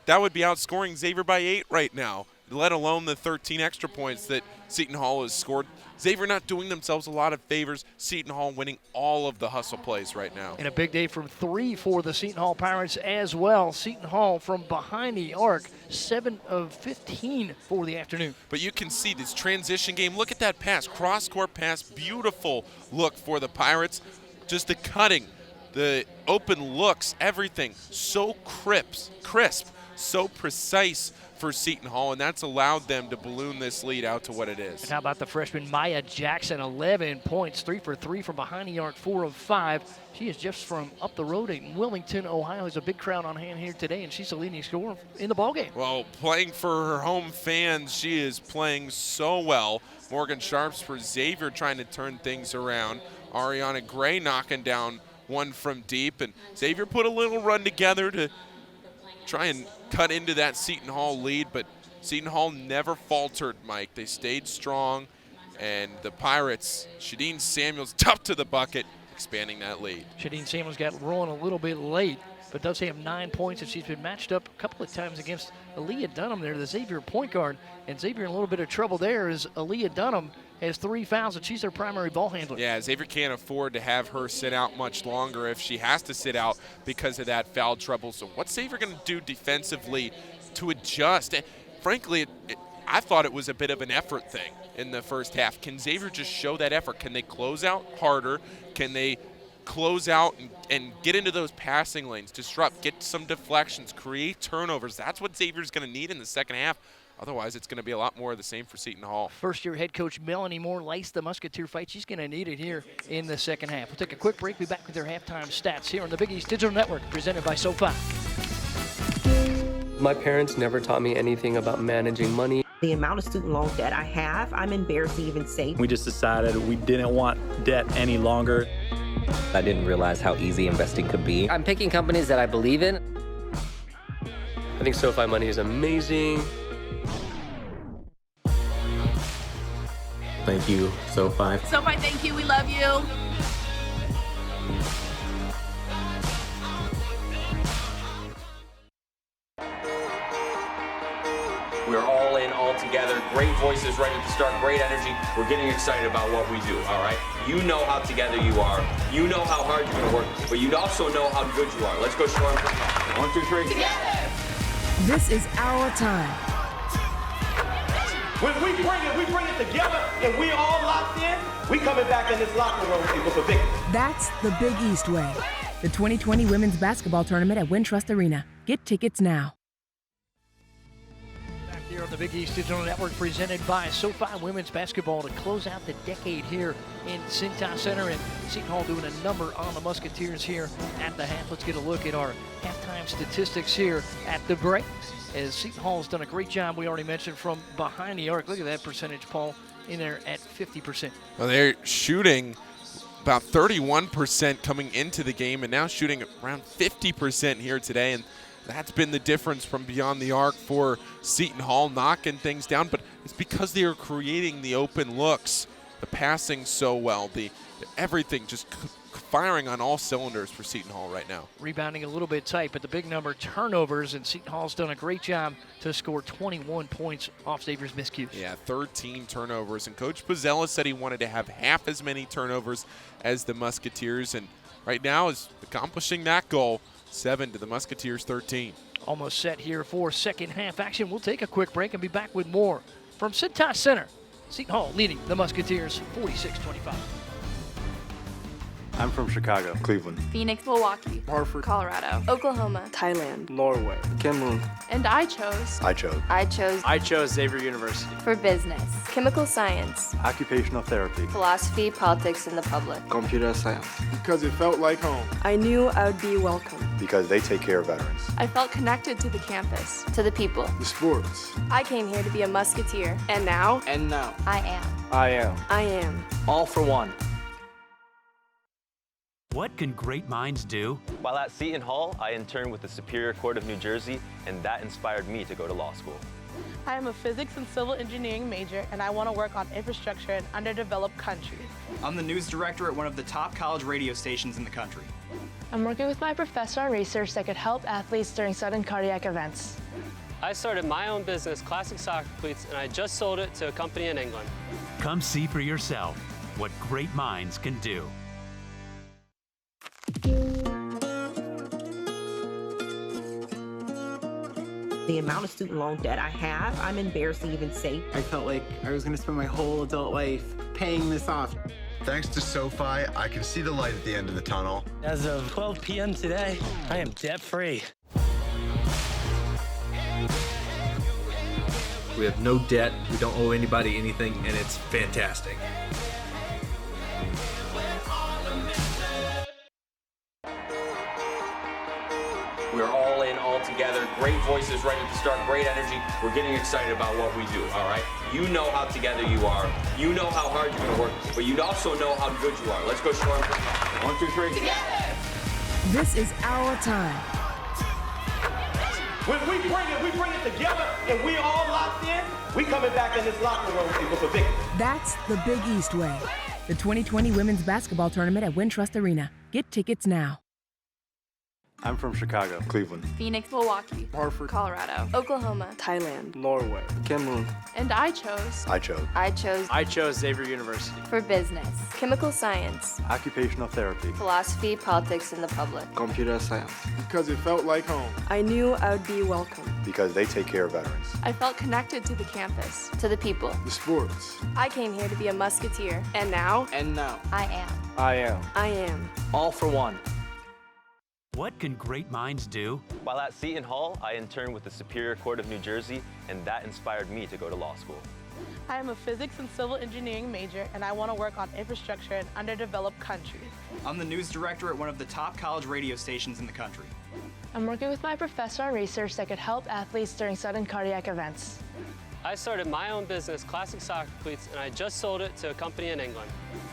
Speaker 4: That would be outscoring Xavier by 8 right now, let alone the 13 extra points that Seton Hall has scored. Xavier not doing themselves a lot of favors. Seton Hall winning all of the hustle plays right now.
Speaker 1: And a big day from 3 for the Seton Hall Pirates as well. Seton Hall from behind the arc, 7 of 15 for the afternoon.
Speaker 4: But you can see this transition game. Look at that pass, cross-court pass, beautiful look for the Pirates. Just the cutting, the open looks, everything so crisp, so precise for Seton Hall, and that's allowed them to balloon this lead out to what it is.
Speaker 1: And how about the freshman Maya Jackson, 11 points, 3 for 3 from behind the arc, 4 of 5. She is just from up the road in Wilmington, Ohio. There's a big crowd on hand here today, and she's the leading scorer in the ballgame.
Speaker 4: Well, playing for her home fans, she is playing so well. Morgan Sharps for Xavier trying to turn things around. Ariana Gray knocking down one from deep, and Xavier put a little run together to try and cut into that Seton Hall lead, but Seton Hall never faltered, Mike. They stayed strong, and the Pirates, Shadeen Samuels, tough to the bucket, expanding that lead.
Speaker 1: Shadeen Samuels got rolling a little bit late, but does have 9 points, and she's been matched up a couple of times against Aaliyah Dunham there, the Xavier point guard, and Xavier in a little bit of trouble there as Aaliyah Dunham has 3 fouls, and she's their primary ball handler.
Speaker 4: Yeah, Xavier can't afford to have her sit out much longer if she has to sit out because of that foul trouble. So what's Xavier going to do defensively to adjust? And frankly, I thought it was a bit of an effort thing in the first half. Can Xavier just show that effort? Can they close out harder? Can they close out and get into those passing lanes, disrupt, get some deflections, create turnovers? That's what Xavier's going to need in the second half. Otherwise, it's going to be a lot more of the same for Seton Hall.
Speaker 1: First-year head coach Melanie Moore laced the Musketeer fight. She's going to need it here in the second half. We'll take a quick break. Be back with their halftime stats here on the Big East Digital Network, presented by SoFi.
Speaker 5: My parents never taught me anything about managing money.
Speaker 3: The amount of student loan debt I have, I'm embarrassed to even say.
Speaker 21: We just decided we didn't want debt any longer.
Speaker 10: I didn't realize how easy investing could be. I'm picking companies that I believe in.
Speaker 2: I think SoFi Money is amazing.
Speaker 10: Thank you, SoFi.
Speaker 18: SoFi, thank you. We love you.
Speaker 19: We're all in, all together. Great voices ready to start, great energy. We're getting excited about what we do, all right? You know how together you are. You know how hard you're gonna work, but you also know how good you are. Let's go show them. 1, 2, 3.
Speaker 18: Together! This is our time.
Speaker 20: When we bring it together and we all locked in, we coming back in this locker room with a victory.
Speaker 18: That's the Big East way. The 2020 Women's Basketball Tournament at Wintrust Arena. Get tickets now.
Speaker 1: Back here on the Big East Digital Network, presented by SoFi Women's Basketball to close out the decade here in Seton Center, and Seton Hall doing a number on the Musketeers here at the half. Let's get a look at our halftime statistics here at the break, as Seton Hall has done a great job, we already mentioned, from behind the arc. Look at that percentage, Paul, in there at 50%.
Speaker 4: Well, they're shooting about 31% coming into the game and now shooting around 50% here today. And that's been the difference from beyond the arc for Seton Hall, knocking things down. But it's because they are creating the open looks, the passing so well, the everything just firing on all cylinders for Seton Hall right now.
Speaker 1: Rebounding a little bit tight, but the big number, turnovers, and Seton Hall's done a great job to score 21 points off Xavier's miscues.
Speaker 4: Yeah, 13 turnovers, and Coach Bozzella said he wanted to have half as many turnovers as the Musketeers, and right now is accomplishing that goal, 7 to the Musketeers' 13.
Speaker 1: Almost set here for second half action. We'll take a quick break and be back with more from Seton Center. Seton Hall leading the Musketeers 46-25.
Speaker 21: I'm from Chicago.
Speaker 7: Cleveland.
Speaker 11: Phoenix, Milwaukee,
Speaker 21: Hartford,
Speaker 11: Colorado, Oklahoma,
Speaker 12: Thailand,
Speaker 21: Norway, Cameroon.
Speaker 11: and I chose
Speaker 17: I chose Xavier University.
Speaker 11: for business, chemical science,
Speaker 21: Occupational therapy.
Speaker 11: philosophy, politics, and the public.
Speaker 21: Computer science. Because it felt like home.
Speaker 12: I knew I would be welcome.
Speaker 7: Because they take care of veterans.
Speaker 11: I felt connected to the campus, to the people.
Speaker 21: The sports.
Speaker 11: I came here to be a musketeer, and now I am.
Speaker 21: I am.
Speaker 12: I am.
Speaker 21: All for one.
Speaker 14: What can great minds do?
Speaker 15: While at Seton Hall, I interned with the Superior Court of New Jersey, and that inspired me to go to law school.
Speaker 16: I am a physics and civil engineering major, and I want to work on infrastructure in underdeveloped countries.
Speaker 17: I'm the news director at one of the top college radio stations in the country.
Speaker 16: I'm working with my professor on research that could help athletes during sudden cardiac events.
Speaker 2: I started my own business, Classic Soccer Cleats, and I just sold it to a company in England.
Speaker 14: Come see for yourself what great minds can do.
Speaker 3: The amount of student loan debt I have, I'm embarrassed to even say.
Speaker 6: I felt like I was going to spend my whole adult life paying this off.
Speaker 7: Thanks to SoFi, I can see the light at the end of the tunnel.
Speaker 8: As of 12 p.m. today, I am debt-free.
Speaker 9: We have no debt, we don't owe anybody anything, and it's fantastic.
Speaker 19: We're all in, all together. Great voices ready to start, great energy. We're getting excited about what we do, all right? You know how together you are. You know how hard you're going to work, but you also know how good you are. Let's go, Storm. 1, 2, 3. Together!
Speaker 18: This is our time.
Speaker 20: When we bring it together, and we all locked in, we coming back in this locker room with a victory.
Speaker 18: That's the Big East way. The 2020 Women's Basketball Tournament at Wintrust Arena. Get tickets now.
Speaker 21: I'm from Chicago.
Speaker 7: Cleveland.
Speaker 11: Phoenix, Milwaukee,
Speaker 21: Hartford,
Speaker 11: Colorado, Oklahoma,
Speaker 12: Thailand,
Speaker 21: Norway, Cameroon.
Speaker 11: and I chose
Speaker 17: I chose Xavier University.
Speaker 11: for business, chemical science,
Speaker 21: Occupational therapy.
Speaker 11: philosophy, politics, and the public.
Speaker 21: Computer science. Because it felt like home.
Speaker 12: I knew I would be welcome.
Speaker 7: Because they take care of veterans.
Speaker 11: I felt connected to the campus, to the people.
Speaker 21: The sports.
Speaker 11: I came here to be a musketeer, and now I am.
Speaker 21: I am.
Speaker 12: I am.
Speaker 21: All for one.
Speaker 14: What can great minds do?
Speaker 15: While at Seton Hall, I interned with the Superior Court of New Jersey, and that inspired me to go to law school.
Speaker 16: I am a physics and civil engineering major, and I want to work on infrastructure in underdeveloped countries.
Speaker 17: I'm the news director at one of the top college radio stations in the country.
Speaker 16: I'm working with my professor on research that could help athletes during sudden cardiac events.
Speaker 2: I started my own business, Classic Soccer Cleats, and I just sold it to a company in England.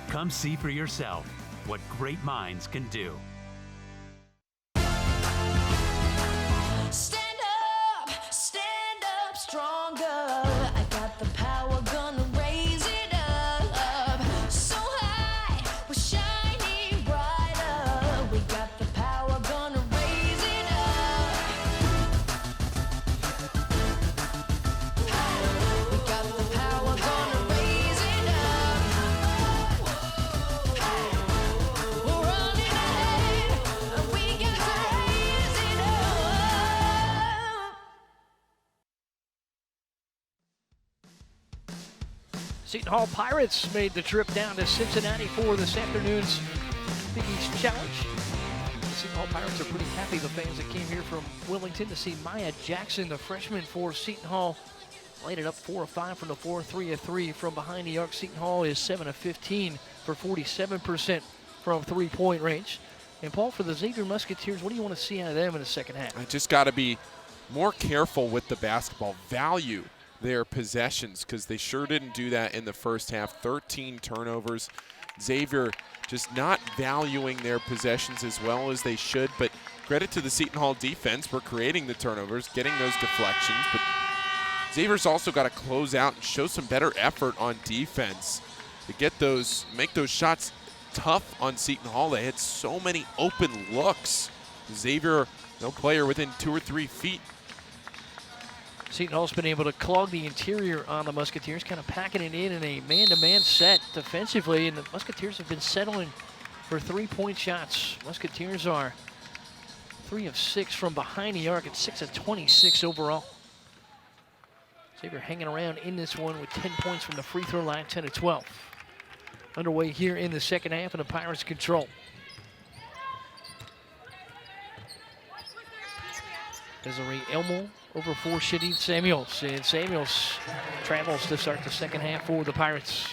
Speaker 14: Come see for yourself what great minds can do.
Speaker 13: Stand up stronger. I got the power, gonna raise it up. So high, we're shining brighter. We got the power, gonna raise it up. We got the power, gonna raise it up. We're running ahead. We got to raise it up.
Speaker 1: Seton Hall Pirates made the trip down to Cincinnati for this afternoon's Big East Challenge. The Seton Hall Pirates are pretty happy, the fans that came here from Wilmington, to see Maya Jackson, the freshman for Seton Hall, laid it up 4 of 5 from the floor, 3 of 3 from behind the arc. Seton Hall is 7 of 15 for 47% from three-point range. And Paul, for the Xavier Musketeers, what do you want to see out of them in the second half?
Speaker 4: I just got to be more careful with the basketball, value their possessions, because they sure didn't do that in the first half. 13 turnovers. Xavier just not valuing their possessions as well as they should, but credit to the Seton Hall defense for creating the turnovers, getting those deflections. But Xavier's also got to close out and show some better effort on defense to get those, make those shots tough on Seton Hall. They had so many open looks. Xavier, no player within 2 or 3 feet.
Speaker 1: Seton Hall's been able to clog the interior on the Musketeers, kind of packing it in a man-to-man set defensively, and the Musketeers have been settling for three-point shots. Musketeers are 3 of 6 from behind the arc and 6 of 26 overall. Xavier hanging around in this one with 10 points from the free throw line, 10 of 12. Underway here in the second half, and the Pirates control. Desiree Elmore over for Seton Samuels. And Samuels travels to start the second half for the Pirates.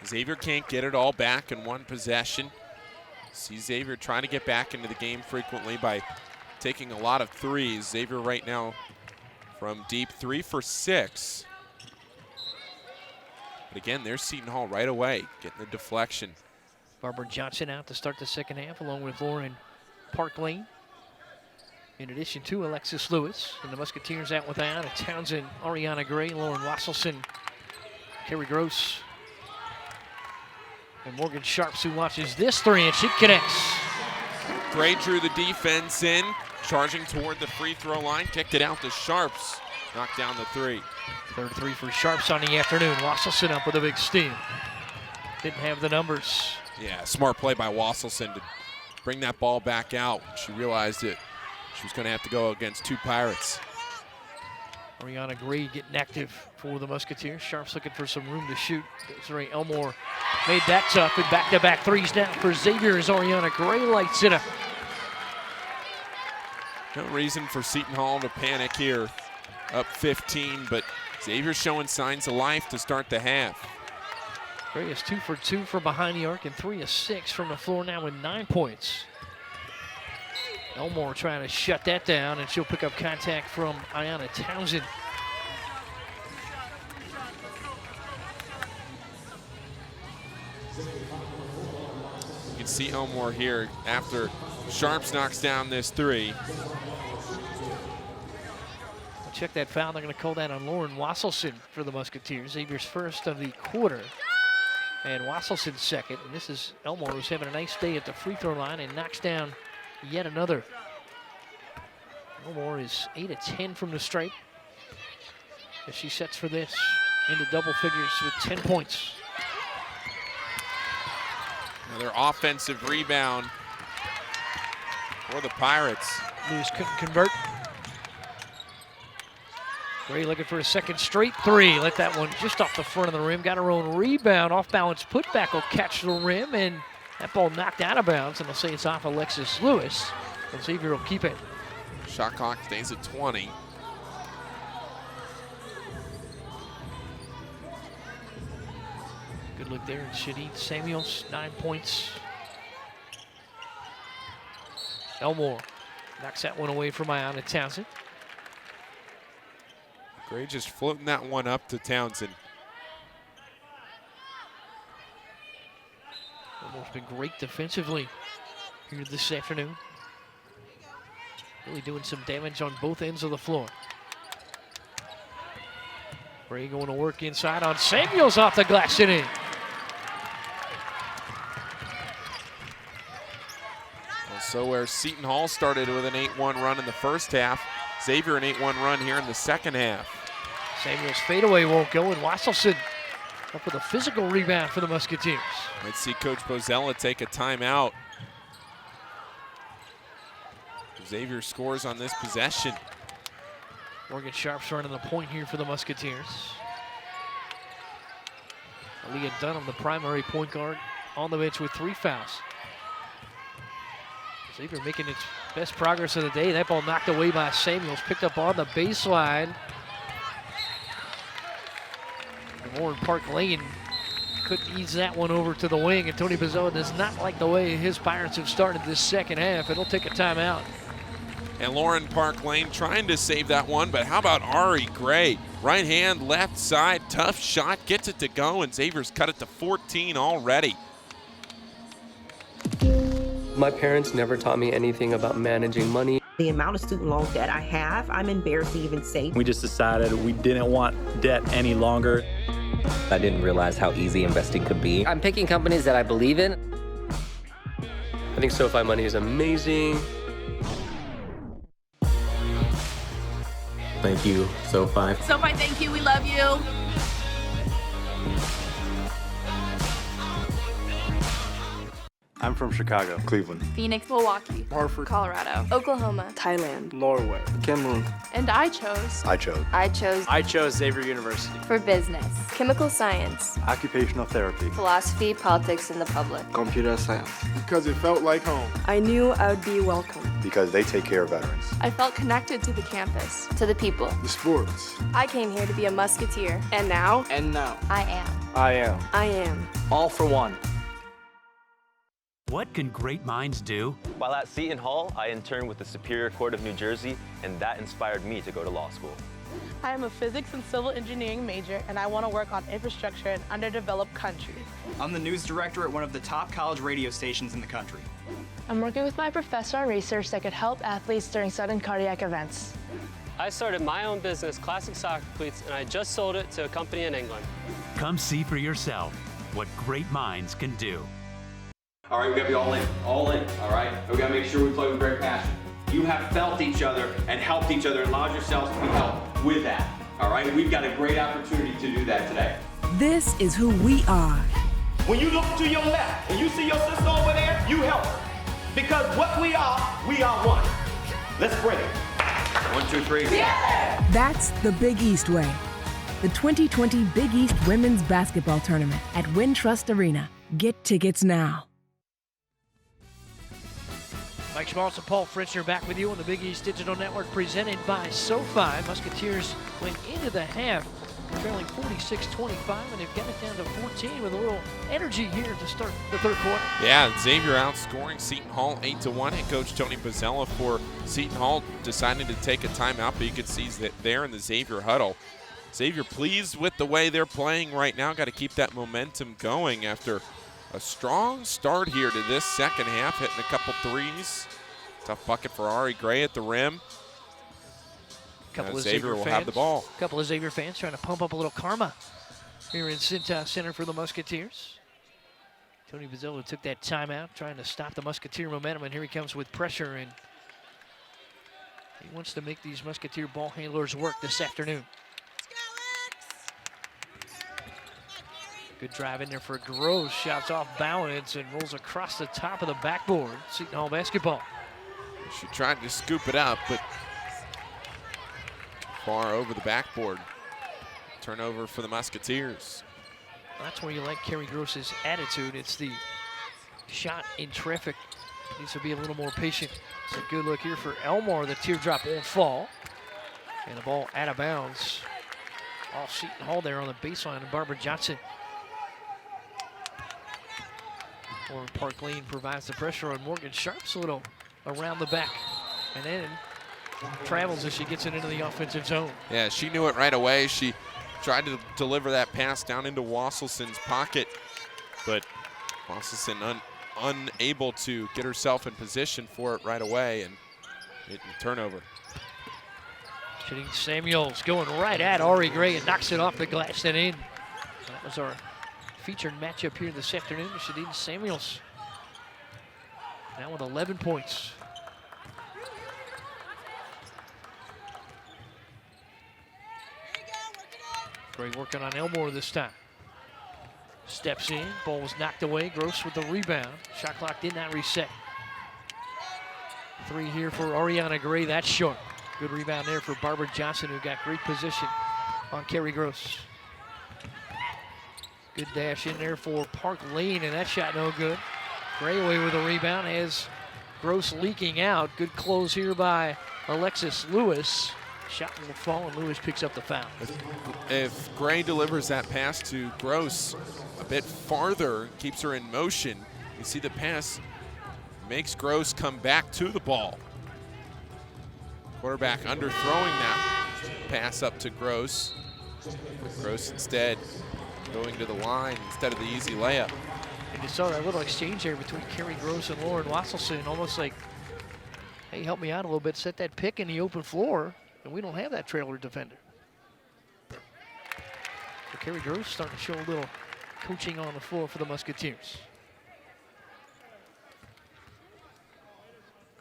Speaker 4: Xavier can't get it all back in one possession. See Xavier trying to get back into the game frequently by taking a lot of threes. Xavier right now from deep 3 for 6. But again, there's Seton Hall right away, getting the deflection.
Speaker 1: Barbara Johnson out to start the second half along with Lauren Park Lane. In addition to Alexis Lewis. And the Musketeers out with Ariana Townsend, Ariana Gray, Lauren Wasselson, Kerry Gross, and Morgan Sharps, who watches this three, and she connects.
Speaker 4: Gray drew the defense in, charging toward the free throw line, kicked it out to Sharps, knocked down the three.
Speaker 1: Third three for Sharps on the afternoon. Wasselson up with a big steal. Didn't have the numbers.
Speaker 4: Yeah, smart play by Wasselson to bring that ball back out. She realized it. She was going to have to go against 2 Pirates.
Speaker 1: Ariana Gray getting active for the Musketeers. Sharps looking for some room to shoot. Desiree Elmore made that tough, and back-to-back threes now for Xavier as Ariana Gray lights it up.
Speaker 4: No reason for Seton Hall to panic here. Up 15, but Xavier's showing signs of life to start the half.
Speaker 1: Gray is 2 for 2 from behind the arc and 3 of 6 from the floor now with 9 points. Elmore trying to shut that down, and she'll pick up contact from Ariana Townsend.
Speaker 4: You can see Elmore here after Sharps knocks down this three.
Speaker 1: Check that foul. They're going to call that on Lauren Wasselson for the Musketeers. Xavier's first of the quarter, and Wasselson's second. And this is Elmore, who's having a nice day at the free throw line and knocks down yet another. Elmore is 8 of 10 from the stripe as she sets for this into double figures with 10 points.
Speaker 4: Another offensive rebound for the Pirates.
Speaker 1: Lewis couldn't convert. Gray looking for a second straight three. Let that one just off the front of the rim. Got her own rebound. Off balance putback will catch the rim, and that ball knocked out of bounds, and they'll say it's off Alexis Lewis. And Xavier will keep it.
Speaker 4: Shot clock stays at 20.
Speaker 1: Good look there. Seton Samuels, 9 points. Elmore knocks that one away from Ariana Townsend.
Speaker 4: Gray just floating that one up to Townsend.
Speaker 1: Elmore's been great defensively here this afternoon. Really doing some damage on both ends of the floor. Gray going to work inside on Samuels, off the glass and in.
Speaker 4: So where Seton Hall started with an 8-1 run in the first half, Xavier an 8-1 run here in the second half.
Speaker 1: Samuels fadeaway won't go, and Wasselson up with a physical rebound for the Musketeers.
Speaker 4: Let's see Coach Bozella take a timeout. Xavier scores on this possession.
Speaker 1: Morgan Sharps running the point here for the Musketeers. Aaliyah Dunham, the primary point guard, on the bench with 3 fouls. Xavier making its best progress of the day. That ball knocked away by Samuels, picked up on the baseline. Warren Park Lane couldn't ease that one over to the wing, and Tony Bozella does not like the way his Pirates have started this second half. It'll take a timeout.
Speaker 4: And Lauren Park Lane trying to save that one, but how about Ari Gray? Right hand, left side, tough shot, gets it to go, and Xavier's cut it to 14 already.
Speaker 2: My parents never taught me anything about managing money.
Speaker 3: The amount of student loan debt I have, I'm embarrassed to even say.
Speaker 21: We just decided we didn't want debt any longer.
Speaker 10: I didn't realize how easy investing could be. I'm picking companies that I believe in.
Speaker 2: I think SoFi Money is amazing.
Speaker 9: Thank you, SoFi.
Speaker 11: SoFi, thank you. We love you.
Speaker 21: I'm from Chicago.
Speaker 7: Cleveland.
Speaker 11: Phoenix, Milwaukee,
Speaker 21: Hartford.
Speaker 11: Colorado, Oklahoma,
Speaker 12: Thailand,
Speaker 21: Norway. Cameroon.
Speaker 11: and I chose
Speaker 17: I chose Xavier University.
Speaker 11: for business, chemical science,
Speaker 21: Occupational therapy.
Speaker 11: philosophy, politics, and the public.
Speaker 21: Computer science.
Speaker 7: Because it felt like home.
Speaker 12: I knew I would be welcome.
Speaker 7: Because they take care of veterans.
Speaker 11: I felt connected to the campus, to the people.
Speaker 7: The sports.
Speaker 11: I came here to be a musketeer, and now I am.
Speaker 17: I am.
Speaker 12: I am.
Speaker 17: All for one.
Speaker 14: What can great minds do?
Speaker 15: While at Seton Hall, I interned with the Superior Court of New Jersey, and that inspired me to go to law school.
Speaker 16: I am a physics and civil engineering major, and I want to work on infrastructure in underdeveloped countries.
Speaker 17: I'm the news director at one of the top college radio stations in the country.
Speaker 16: I'm working with my professor on research that could help athletes during sudden cardiac events.
Speaker 2: I started my own business, Classic Soccer Cleats, and I just sold it to a company in England.
Speaker 14: Come see for yourself what great minds can do.
Speaker 19: All right, we gotta be all in, all right? We gotta make sure we play with great passion. You have felt each other and helped each other and allowed yourselves to be helped with that, all right? We've got a great opportunity to do that today.
Speaker 18: This is who we are.
Speaker 20: When you look to your left and you see your sister over there, you help her. Because what we are one. Let's bring it. 1, 2, 3. Yeah!
Speaker 18: That's the Big East way. The 2020 Big East Women's Basketball Tournament at Wintrust Arena. Get tickets now.
Speaker 1: Mike Schmaltz and Paul Fritzner back with you on the Big East Digital Network, presented by SoFi. Musketeers went into the half trailing 46-25, and they've got it down to 14 with a little energy here to start the third quarter.
Speaker 4: Yeah, Xavier outscoring Seton Hall 8-1. Head coach Tony Bozzella for Seton Hall decided to take a timeout, but you can see that there in the Xavier huddle. Xavier pleased with the way they're playing right now. Got to keep that momentum going after a strong start here to this second half, hitting a couple threes. Tough bucket for Ari Gray at the rim. Xavier will have the ball.
Speaker 1: A couple of Xavier fans trying to pump up a little karma here in Seton Center for the Musketeers. Tony Bozzella took that timeout, trying to stop the Musketeer momentum, and here he comes with pressure, and he wants to make these Musketeer ball handlers work this afternoon. Good drive in there for Gross. Shouts off balance and rolls across the top of the backboard. Seton Hall basketball.
Speaker 4: She tried to scoop it up, but far over the backboard. Turnover for the Musketeers.
Speaker 1: That's where you like Kerry Gross's attitude. It's the shot in traffic. Needs to be a little more patient. It's a good look here for Elmore. The teardrop won't fall. And the ball out of bounds. All Seton Hall there on the baseline, and Barbara Johnson. Or Park Lane provides the pressure on Morgan Sharp's a little around the back. And then travels as she gets it into the offensive zone.
Speaker 4: Yeah, she knew it right away. She tried to deliver that pass down into Wasselson's pocket, but Wasselson unable to get herself in position for it right away, and turnover.
Speaker 1: Shadeen Samuels going right at Ari Gray and knocks it off the glass and in. That was our featured matchup here this afternoon. Shadeen Samuels now with 11 points. Gray working on Elmore this time. Steps in, ball was knocked away. Gross with the rebound. Shot clock did not reset. 3 here for Ariana Gray, that's short. Good rebound there for Barbara Johnson, who got great position on Kerry Gross. Good dash in there for Park Lane, and that shot no good. Gray away with a rebound as Gross leaking out. Good close here by Alexis Lewis. Shot will fall, and Lewis picks up the foul.
Speaker 4: If Gray delivers that pass to Gross a bit farther, keeps her in motion, you see the pass makes Gross come back to the ball. Quarterback underthrowing that pass up to Gross. Gross instead going to the line instead of the easy layup.
Speaker 1: And you saw that little exchange there between Kerry Gross and Lauren Wasselson, almost like, hey, help me out a little bit, set that pick in the open floor, and we don't have that trailer defender. So Kerry Gross starting to show a little coaching on the floor for the Musketeers.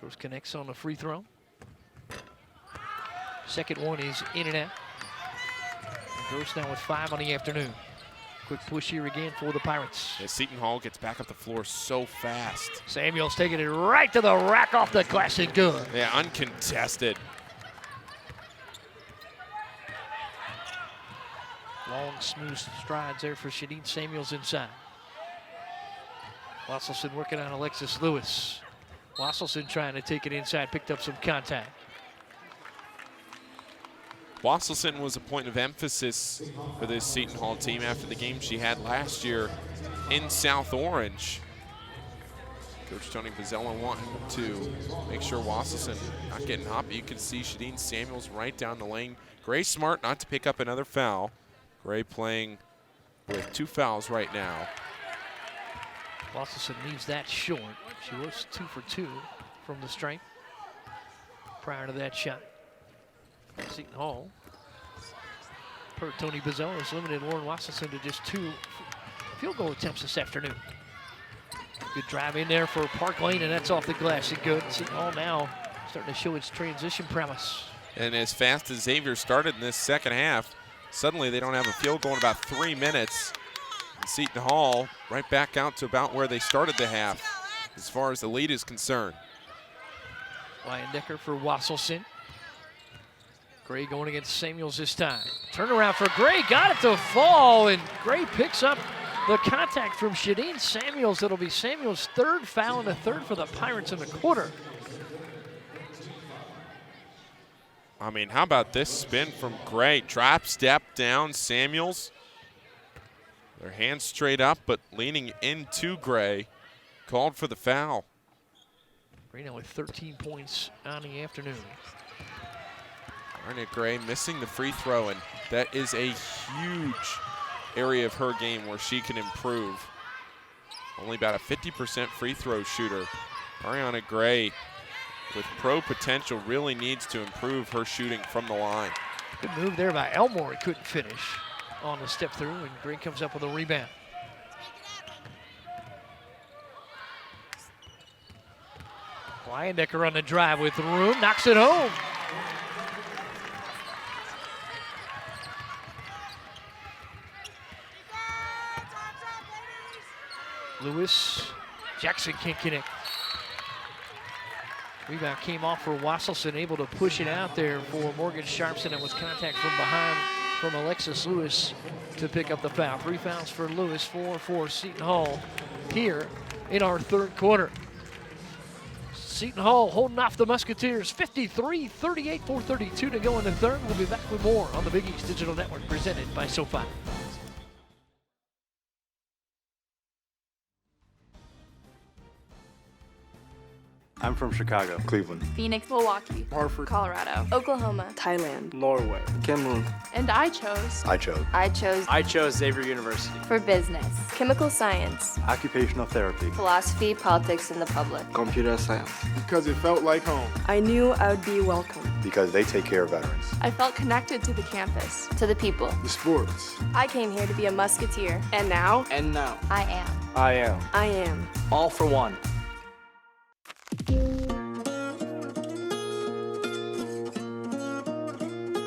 Speaker 1: Gross connects on the free throw. Second one is in and out. And Gross now with 5 on the afternoon. Quick push here again for the Pirates.
Speaker 4: Yeah, Seton Hall gets back up the floor so fast.
Speaker 1: Samuels taking it right to the rack off the glass and good.
Speaker 4: Yeah, uncontested.
Speaker 1: Long, smooth strides there for Shadeen Samuels inside. Wasselson working on Alexis Lewis. Wasselson trying to take it inside, picked up some contact.
Speaker 4: Wasselson was a point of emphasis for this Seton Hall team after the game she had last year in South Orange. Coach Tony Bozzella wanting to make sure Wasselson not getting hot, but you can see Shadeen Samuels right down the lane. Gray smart not to pick up another foul. Gray playing with 2 fouls right now.
Speaker 1: Wasselson leaves that short. She was 2 for 2 from the stripe prior to that shot. Seton Hall, per Tony Bozzella, has limited Lauren Wasselson to just 2 field goal attempts this afternoon. Good drive in there for Park Lane, and that's off the glass and good. Seton Hall now starting to show its transition prowess.
Speaker 4: And as fast as Xavier started in this second half, suddenly they don't have a field goal in about 3 minutes. And Seton Hall right back out to about where they started the half as far as the lead is concerned.
Speaker 1: Leyendecker for Wasselson. Gray going against Samuels this time. Turnaround for Gray, got it to fall, and Gray picks up the contact from Shadeen Samuels. That'll be Samuels' 3rd foul and the 3rd for the Pirates in the quarter.
Speaker 4: I mean, how about this spin from Gray? Drop, step down, Samuels. Their hands straight up, but leaning into Gray. Called for the foul.
Speaker 1: Gray now with 13 points on the afternoon.
Speaker 4: Ariana Gray missing the free throw, and that is a huge area of her game where she can improve. Only about a 50% free throw shooter. Ariana Gray, with pro potential, really needs to improve her shooting from the line.
Speaker 1: Good move there by Elmore. He couldn't finish on the step through, and Gray comes up with a rebound. Leyendecker on the drive with room, knocks it home. Lewis, Jackson can't connect. Rebound came off for Wasselson, able to push it out there for Morgan Sharpson. It was contact from behind from Alexis Lewis to pick up the foul. 3 fouls for Lewis, 4 for Seton Hall here in our 3rd quarter. Seton Hall holding off the Musketeers, 53-38, 4:32 to go in the 3rd. We'll be back with more on the Big East Digital Network presented by SoFi.
Speaker 21: I'm from Chicago, Cleveland,
Speaker 11: Phoenix, Milwaukee,
Speaker 21: Hartford,
Speaker 11: Colorado, Oklahoma,
Speaker 12: Thailand,
Speaker 21: Norway, Cameroon.
Speaker 11: and I chose
Speaker 17: Xavier University.
Speaker 11: for business, chemical science,
Speaker 21: Occupational therapy,
Speaker 11: philosophy, politics, and the public.
Speaker 21: computer science.
Speaker 6: Because it felt like home.
Speaker 12: I knew I would be welcome.
Speaker 7: Because they take care of veterans.
Speaker 11: I felt connected to the campus, to the people.
Speaker 6: The sports.
Speaker 11: I came here to be a Musketeer, and now I am.
Speaker 21: I am.
Speaker 12: I am.
Speaker 21: All for one.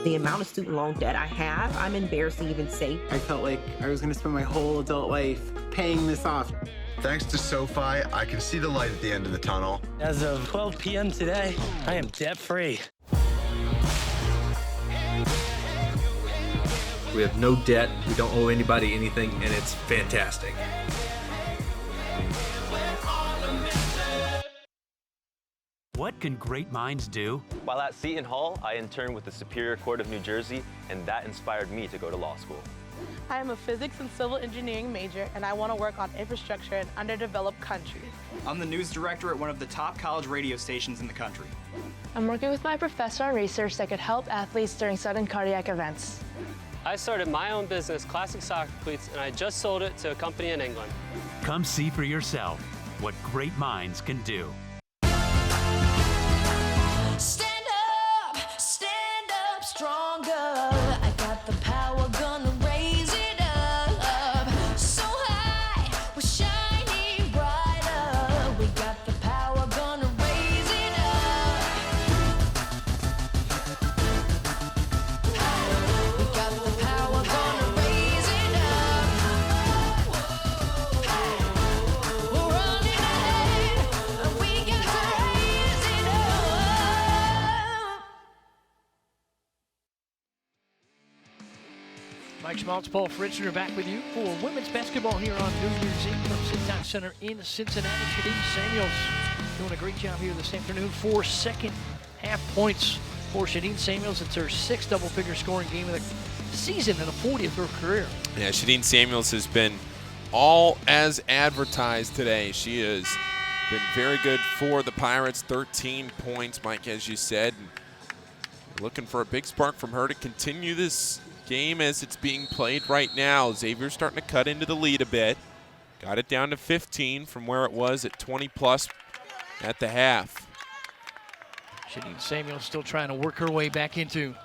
Speaker 3: The amount of student loan debt I have, I'm embarrassed to even say.
Speaker 6: I felt like I was going to spend my whole adult life paying this off.
Speaker 7: Thanks to SoFi, I can see the light at the end of the tunnel.
Speaker 8: As of 12 p.m. today, I am debt-free.
Speaker 9: We have no debt, we don't owe anybody anything, and it's fantastic.
Speaker 14: What can great minds do?
Speaker 15: While at Seton Hall, I interned with the Superior Court of New Jersey, and that inspired me to go to law school.
Speaker 16: I am a physics and civil engineering major, and I want to work on infrastructure in underdeveloped countries.
Speaker 17: I'm the news director at one of the top college radio stations in the country.
Speaker 5: I'm working with my professor on research that could help athletes during sudden cardiac events.
Speaker 2: I started my own business, Classic Soccer Cleats, and I just sold it to a company in England.
Speaker 14: Come see for yourself what great minds can do.
Speaker 13: Stand up stronger. I got the power, gonna raise it up. So high, we're shining brighter. We got the power, gonna raise it up. We got the power, gonna raise it up.
Speaker 1: Mike Schmaltz, Paul Fritzner back with you for women's basketball here on New Year's Eve from Seton Center in Cincinnati. Shadeen Samuels doing a great job here this afternoon. 4 second half points for Shadeen Samuels. It's her 6th double-figure scoring game of the season and a 40th of her career.
Speaker 4: Yeah, Shadeen Samuels has been all as advertised today. She has been very good for the Pirates. 13 points, Mike, as you said. Looking for a big spark from her to continue this game as it's being played right now. Xavier's starting to cut into the lead a bit. Got it down to 15 from where it was at 20+ at the half.
Speaker 1: Shadeen Samuel still trying to work her way back into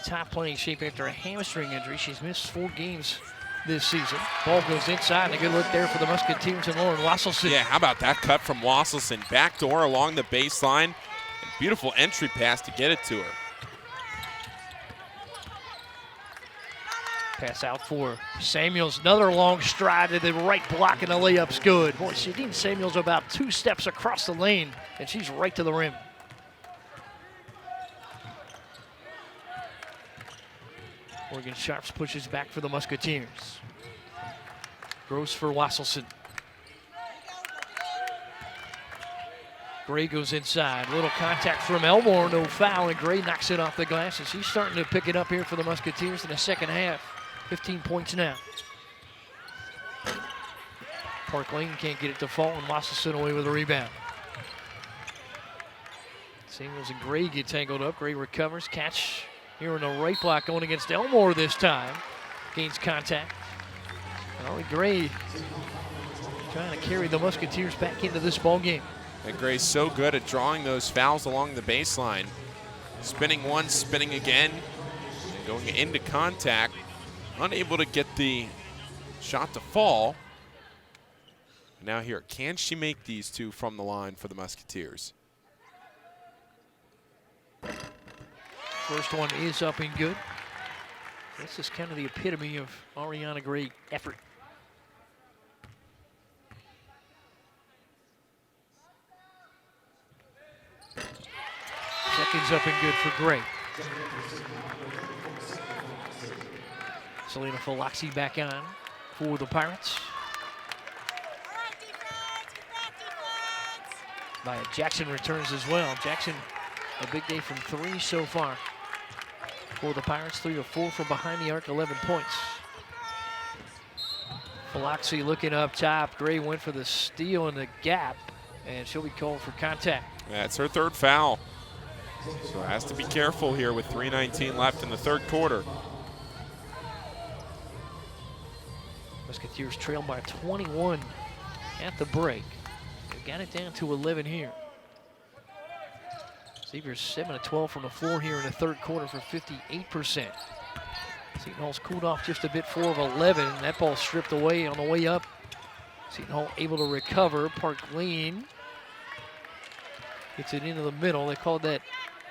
Speaker 1: top playing shape after a hamstring injury. She's missed 4 games this season. Ball goes inside, and a good look there for the Musketeers and Lauren Wasselson.
Speaker 4: Yeah, how about that cut from Wasselson? Backdoor along the baseline. Beautiful entry pass to get it to her.
Speaker 1: Pass out for Samuels. Another long stride to the right block, and the layup's good. Boy, Shadeen Samuels about 2 steps across the lane, and she's right to the rim. Morgan Sharps pushes back for the Musketeers. Gross for Wasselson. Gray goes inside. Little contact from Elmore, no foul, and Gray knocks it off the glass, and she's starting to pick it up here for the Musketeers in the second half. 15 points now. Park Lane can't get it to fall, and Wasselson away with a rebound. Samuels and Gray get tangled up. Gray recovers, catch here in the right block going against Elmore this time. Gains contact. Ollie Gray trying to carry the Musketeers back into this ball game.
Speaker 4: And Gray's so good at drawing those fouls along the baseline. Spinning once, spinning again, and going into contact. Unable to get the shot to fall. Now here, can she make these 2 from the line for the Musketeers?
Speaker 1: First one is up and good. This is kind of the epitome of Ariana Gray effort. Second's up and good for Gray. Selena Falaxi back on for the Pirates. Nia Jackson returns as well. Jackson, a big day from 3 so far for the Pirates. 3 of 4 from behind the arc, 11 points. Falaxi looking up top. Gray went for the steal in the gap, and she'll be called for contact.
Speaker 4: That's her 3rd foul. So has to be careful here with 3:19 left in the 3rd quarter.
Speaker 1: Musketeers trail by 21 at the break. They've got it down to 11 here. Xavier's 7 of 12 from the floor here in the 3rd quarter for 58%. Seton Hall's cooled off just a bit, 4 of 11. That ball stripped away on the way up. Seton Hall able to recover. Park Lane gets it into the middle. They called that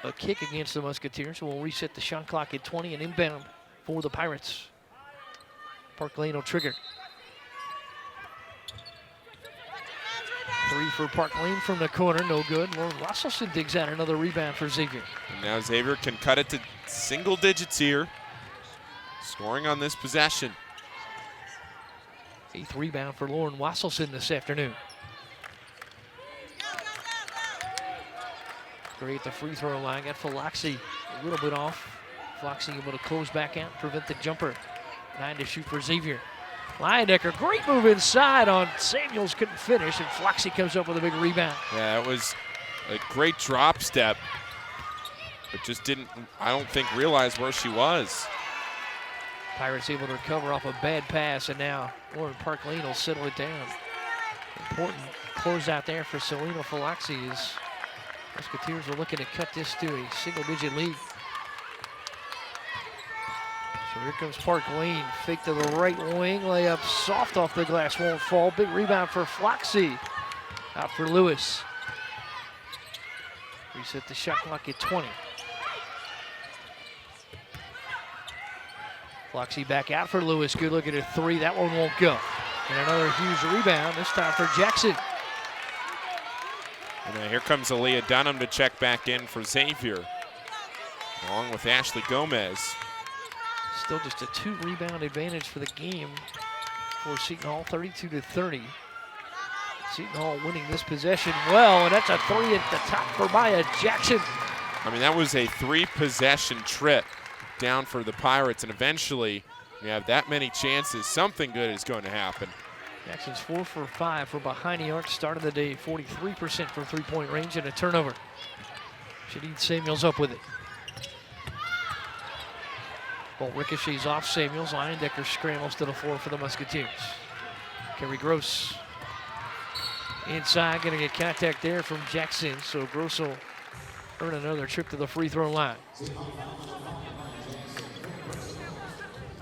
Speaker 1: a kick against the Musketeers, so we'll reset the shot clock at 20 and inbound for the Pirates. Park Lane will trigger. 3 for Park Lane from the corner, no good. Lauren Wasselson digs out another rebound for Xavier.
Speaker 4: And now Xavier can cut it to single digits here, scoring on this possession.
Speaker 1: 8th rebound for Lauren Wasselson this afternoon. Gray at the free throw line, got Falaxi a little bit off. Falaxi able to close back out, prevent the jumper. 9 to shoot for Xavier. Leyendecker, great move inside on Samuels, couldn't finish, and Falaxi comes up with a big rebound.
Speaker 4: Yeah, it was a great drop step, but just didn't, I don't think, realize where she was.
Speaker 1: Pirates able to recover off a bad pass, and now Lauren Park Lane will settle it down. Important close out there for Selena Falaxi as Musketeers are looking to cut this to a single-digit lead. So here comes Park Lane, fake to the right wing, layup soft off the glass, won't fall. Big rebound for Falaxi, out for Lewis. Reset the shot clock at 20. Falaxi back out for Lewis, good look at a 3, that one won't go. And another huge rebound, this time for Jackson.
Speaker 4: And then here comes Aaliyah Dunham to check back in for Xavier, along with Ashley Gomez.
Speaker 1: Still just a 2-rebound advantage for the game for Seton Hall, 32-30. Seton Hall winning this possession well, and that's a 3 at the top for Maya Jackson.
Speaker 4: I mean, that was a 3-possession trip down for the Pirates, and eventually you have that many chances, something good is going to happen.
Speaker 1: Jackson's 4 for 5 for behind the arc, start of the day, 43% from three-point range and a turnover. Shadid Samuels up with it. Ball ricochets off Samuels. Leyendecker scrambles to the floor for the Musketeers. Kerry Gross inside, going to get contact there from Jackson, so Gross will earn another trip to the free throw line.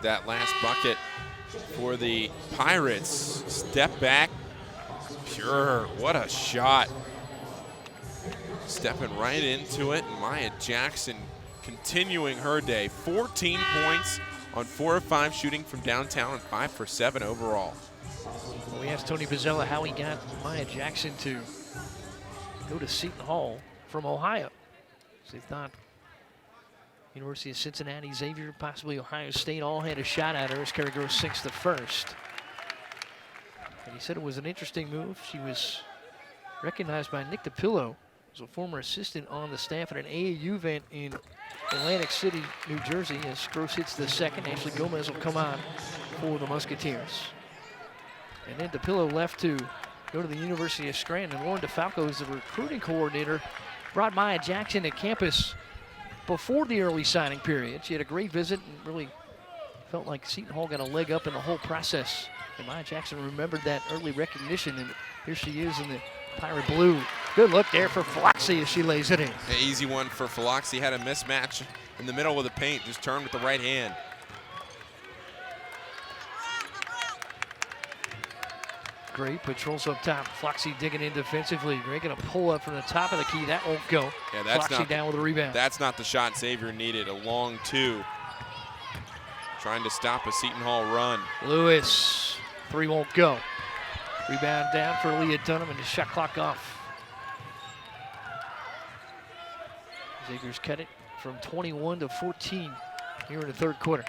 Speaker 4: That last bucket for the Pirates. Step back, pure, what a shot. Stepping right into it, Maya Jackson continuing her day. 14 points on 4 of 5 shooting from downtown and 5 for 7 overall.
Speaker 1: Well, we asked Tony Pizzella how he got Maya Jackson to go to Seton Hall from Ohio. So they thought University of Cincinnati, Xavier, possibly Ohio State, all had a shot at her as Kerry Gross sinks the first. And he said it was an interesting move. She was recognized by Nick DiPillo, who's a former assistant on the staff at an AAU event in Atlantic City, New Jersey, as Gross hits the second. Ashley Gomez will come on for the Musketeers. And then DiPillo left to go to the University of Scranton. Lauren DeFalco is the recruiting coordinator, brought Maya Jackson to campus before the early signing period. She had a great visit and really felt like Seton Hall got a leg up in the whole process. And Maya Jackson remembered that early recognition, and here she is in the Pirate Blue. Good look there for Floxy as she lays it in.
Speaker 4: An easy one for Floxy. Had a mismatch in the middle of the paint, just turned with the right hand.
Speaker 1: Gray patrols up top. Floxy digging in defensively. Gray gonna pull up from the top of the key. That won't go.
Speaker 4: Yeah, that's
Speaker 1: Floxy down with a rebound.
Speaker 4: That's not the shot Xavier needed. A long 2. Trying to stop a Seton Hall run.
Speaker 1: Lewis, 3 won't go. Rebound down for Leah Dunham and the shot clock off. Xavier's cut it from 21 to 14 here in the third quarter.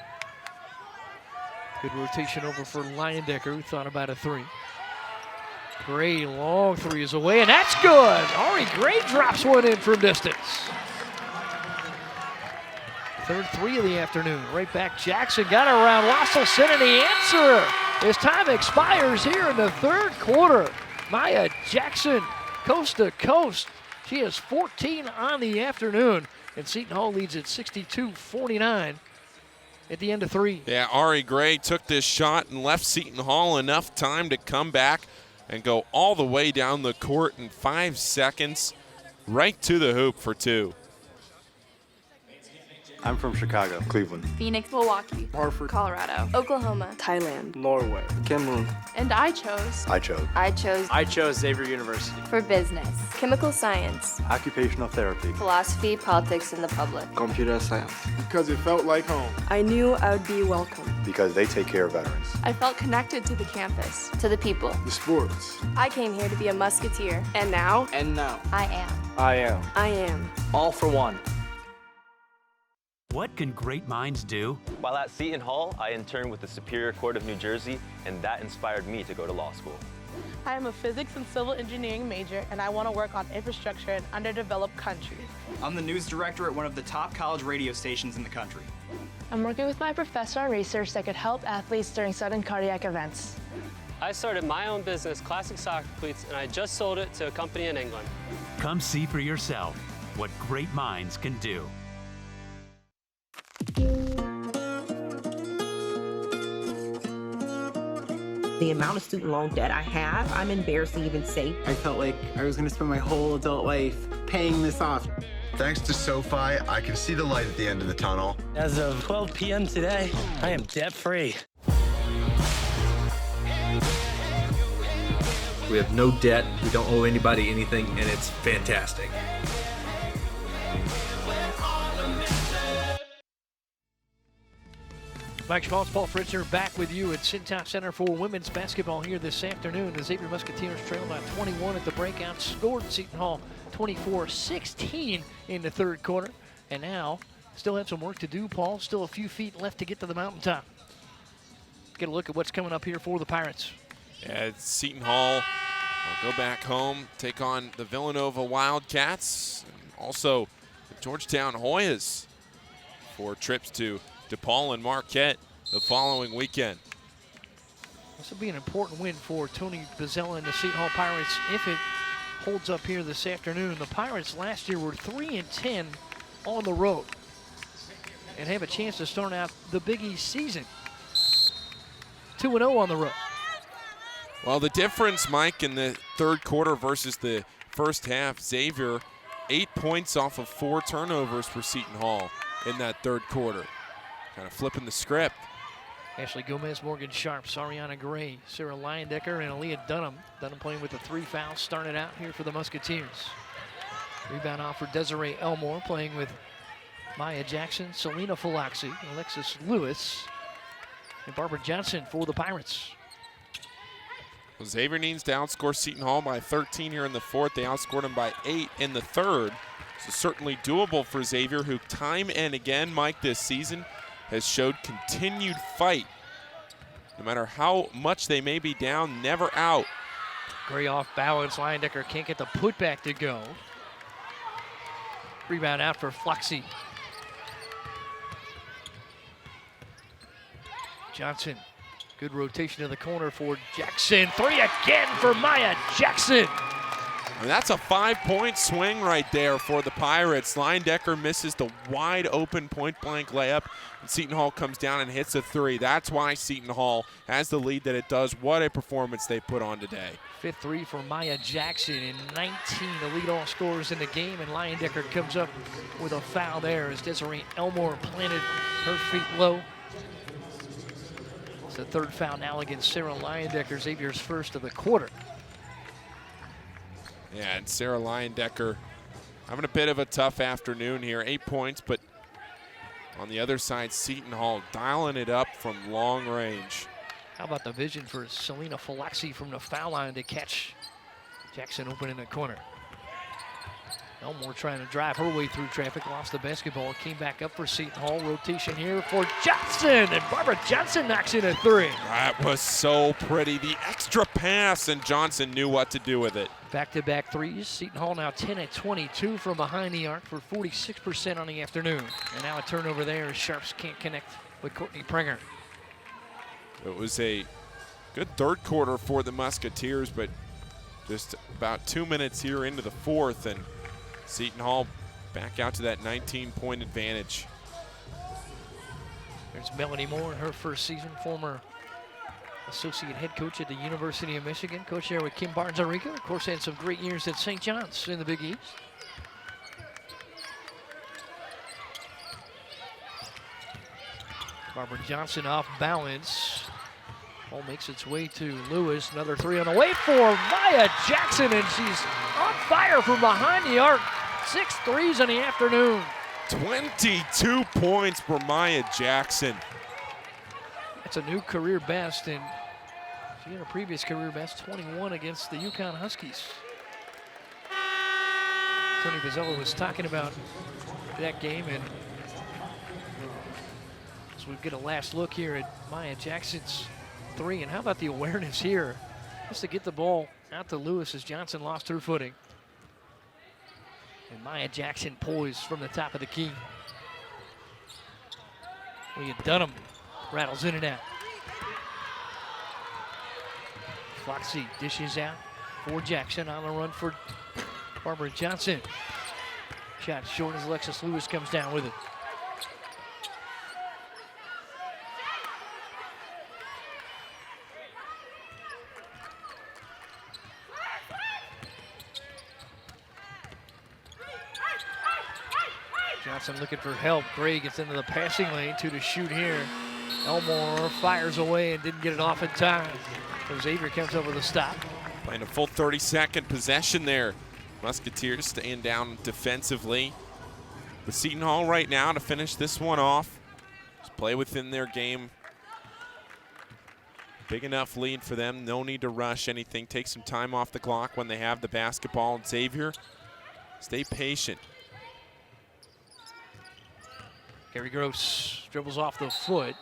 Speaker 1: Good rotation over for Leyendecker, who thought about a 3. Gray, long 3 is away, and that's good. Ari Gray drops one in from distance. Third 3 of the afternoon. Right back, Jackson got it around Wasselson, and the answer as time expires here in the third quarter. Maya Jackson, coast to coast. She has 14 on the afternoon, and Seton Hall leads at 62-49 at the end of 3.
Speaker 4: Yeah, Ari Gray took this shot and left Seton Hall enough time to come back and go all the way down the court in 5 seconds, right to the hoop for 2.
Speaker 21: I'm from Chicago, Cleveland,
Speaker 11: Phoenix, Milwaukee,
Speaker 21: Hartford,
Speaker 11: Colorado, Oklahoma,
Speaker 12: Thailand,
Speaker 21: Norway, Cameroon.
Speaker 11: and I chose
Speaker 17: I chose Xavier University.
Speaker 11: for business, chemical science,
Speaker 21: Occupational therapy,
Speaker 11: philosophy, politics, and the public.
Speaker 21: computer science.
Speaker 7: Because it felt like home.
Speaker 12: I knew I would be welcome.
Speaker 7: Because they take care of veterans.
Speaker 11: I felt connected to the campus, to the people.
Speaker 7: The sports.
Speaker 11: I came here to be a musketeer, and now I am.
Speaker 12: I am.
Speaker 17: All for one.
Speaker 14: What can great minds do?
Speaker 15: While at Seton Hall, I interned with the Superior Court of New Jersey, and that inspired me to go to law school.
Speaker 16: I am a physics and civil engineering major, and I want to work on infrastructure in underdeveloped countries.
Speaker 17: I'm the news director at one of the top college radio stations in the country.
Speaker 5: I'm working with my professor on research that could help athletes during sudden cardiac events.
Speaker 2: I started my own business, Classic Soccer Cleats, and I just sold it to a company in England.
Speaker 14: Come see for yourself what great minds can do.
Speaker 3: The amount of student loan debt I have, I'm embarrassed to even say.
Speaker 6: I felt like I was going to spend my whole adult life paying this off.
Speaker 7: Thanks to SoFi, I can see the light at the end of the tunnel.
Speaker 8: As of 12 p.m. today, I am debt-free.
Speaker 9: We have no debt, we don't owe anybody anything, and it's fantastic.
Speaker 1: Mike Schmaltz, Paul Fritzner back with you at Seton Center for women's basketball here this afternoon. The Xavier Musketeers trail by 21 at the break. Outscored Seton Hall 24-16 in the third quarter. And now still have some work to do, Paul. Still a few feet left to get to the mountaintop. Get a look at what's coming up here for the Pirates.
Speaker 4: Yeah, Seton Hall will go back home, take on the Villanova Wildcats, and also the Georgetown Hoyas for trips to DePaul and Marquette the following weekend.
Speaker 1: This will be an important win for Tony Bozzella and the Seton Hall Pirates if it holds up here this afternoon. The Pirates last year were 3-10 on the road and have a chance to start out the Big East season 2-0 on the road.
Speaker 4: Well, the difference, Mike, in the third quarter versus the first half, Xavier, 8 points off of 4 turnovers for Seton Hall in that third quarter. Kind of flipping the script.
Speaker 1: Ashley Gomez, Morgan Sharps, Ariana Gray, Sarah Leyendecker, and Aaliyah Dunham. Dunham playing with the 3 fouls, started out here for the Musketeers. Rebound off for Desiree Elmore, playing with Maya Jackson, Selena Falaxi, Alexis Lewis, and Barbara Johnson for the Pirates.
Speaker 4: Well, Xavier needs to outscore Seton Hall by 13 here in the fourth. They outscored them by 8 in the third. So certainly doable for Xavier, who time and again, Mike, this season has showed continued fight. No matter how much they may be down, never out.
Speaker 1: Gray off balance. Leyendecker can't get the putback to go. Rebound out for Flaxi. Johnson. Good rotation to the corner for Jackson. 3 again for Maya Jackson.
Speaker 4: And that's a 5-point swing right there for the Pirates. Leyendecker misses the wide open point-blank layup, and Seton Hall comes down and hits a 3. That's why Seton Hall has the lead that it does. What a performance they put on today.
Speaker 1: 5th 3 for Maya Jackson, and 19 to lead all scorers in the game, and Leyendecker comes up with a foul there as Desiree Elmore planted her feet low. It's the 3rd foul now against Sarah Leyendecker, Xavier's first of the quarter.
Speaker 4: Yeah, and Sarah Leyendecker having a bit of a tough afternoon here. 8 points, but on the other side, Seton Hall dialing it up from long range.
Speaker 1: How about the vision for Selena Falaxi from the foul line to catch Jackson open in the corner. Elmore trying to drive her way through traffic, lost the basketball, came back up for Seton Hall. Rotation here for Johnson, and Barbara Johnson knocks in a 3.
Speaker 4: That was so pretty. The extra pass, and Johnson knew what to do with it.
Speaker 1: Back-to-back threes. Seton Hall now 10 at 22 from behind the arc for 46% on the afternoon. And now a turnover there as Sharps can't connect with Courtney Prenger.
Speaker 4: It was a good third quarter for the Musketeers, but just about 2 minutes here into the fourth, and Seton Hall back out to that 19-point advantage.
Speaker 1: There's Melanie Moore in her first season, former associate head coach at the University of Michigan. Coach there with Kim Barnes-Arica. Of course, had some great years at St. John's in the Big East. Barbara Johnson off balance. Ball makes its way to Lewis. Another 3 on the way for Maya Jackson, and she's on fire from behind the arc. 6 threes in the afternoon.
Speaker 4: 22 points for Maya Jackson.
Speaker 1: That's a new career best, and she had a previous career best, 21 against the UConn Huskies. Tony Bozzella was talking about that game, and so we get a last look here at Maya Jackson's 3. And how about the awareness here? Just to get the ball out to Lewis as Johnson lost her footing. And Maya Jackson poised from the top of the key. Leah Dunham rattles in and out. Foxy dishes out for Jackson, on the run for Barbara Johnson. Shot short as Alexis Lewis comes down with it. Johnson looking for help. Gray gets into the passing lane, 2 to shoot here. Elmore fires away and didn't get it off in time. So Xavier comes over the stop.
Speaker 4: Playing a full 30-second possession there. Musketeers staying down defensively. But Seton Hall right now to finish this one off. Just play within their game. Big enough lead for them. No need to rush anything. Take some time off the clock when they have the basketball. Xavier, stay patient.
Speaker 1: Gary Gross dribbles off the foot.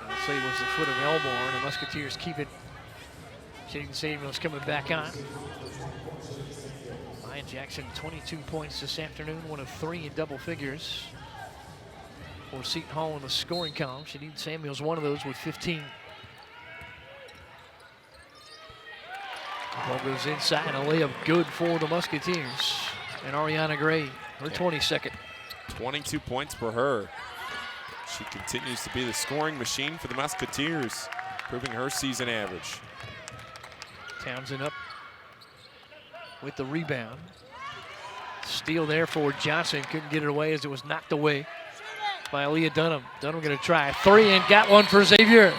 Speaker 1: I'll say it was the foot of Elmore, and the Musketeers keep it. Seton Samuels coming back on. Maya Jackson, 22 points this afternoon, one of 3 in double figures for Seton Hall in the scoring column. Seton Samuels, one of those with 15. Ball goes inside, a layup good for the Musketeers. And Ariana Gray, her 22nd.
Speaker 4: 22 points for her. She continues to be the scoring machine for the Musketeers, improving her season average.
Speaker 1: Townsend up with the rebound. Steal there for Johnson. Couldn't get it away as it was knocked away by Aaliyah Dunham. Dunham going to try 3 and got one for Xavier.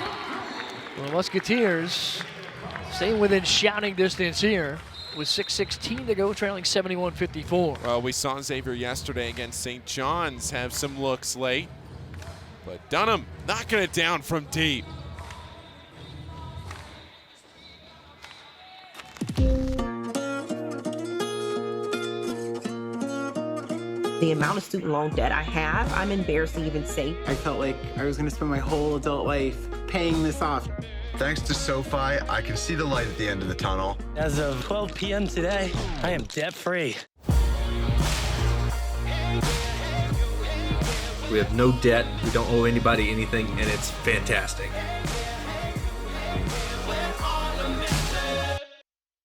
Speaker 1: Well, the Musketeers staying within shouting distance here with 6:16 to go, trailing 71-54.
Speaker 4: Well, we saw Xavier yesterday against St. John's have some looks late, but Dunham knocking it down from deep.
Speaker 3: The amount of student loan debt I have, I'm embarrassed to even say.
Speaker 6: I felt like I was going to spend my whole adult life paying this off.
Speaker 7: Thanks to SoFi, I can see the light at the end of the tunnel.
Speaker 8: As of 12 p.m. today, I am debt-free.
Speaker 9: We have no debt, we don't owe anybody anything, and it's fantastic.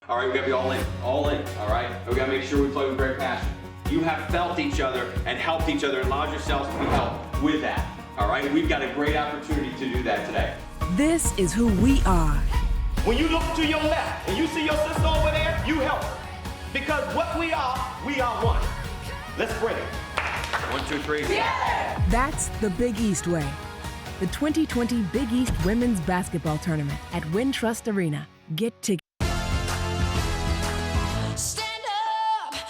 Speaker 19: All right, we gotta be all in, all right? We gotta make sure we play with great passion. You have felt each other and helped each other and allowed yourselves to be helped with that, all right? We've got a great opportunity to do that today.
Speaker 18: This is who we are.
Speaker 20: When you look to your left and you see your sister over there, you help her. Because what we are one. Let's bring it.
Speaker 19: 1, 2, 3.
Speaker 20: Yeah!
Speaker 18: That's the Big East way. The 2020 Big East Women's Basketball Tournament at Wintrust Arena. Get tickets.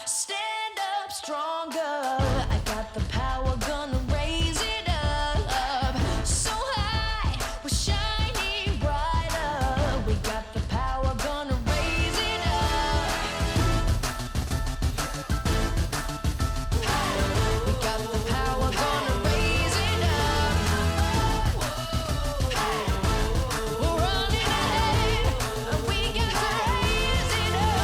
Speaker 13: Stand up stronger. I got the power, gonna raise it up. So high, we're shining brighter. We got the power, gonna raise it up. We got the power, gonna raise it up. We're running ahead. We got to raise it up.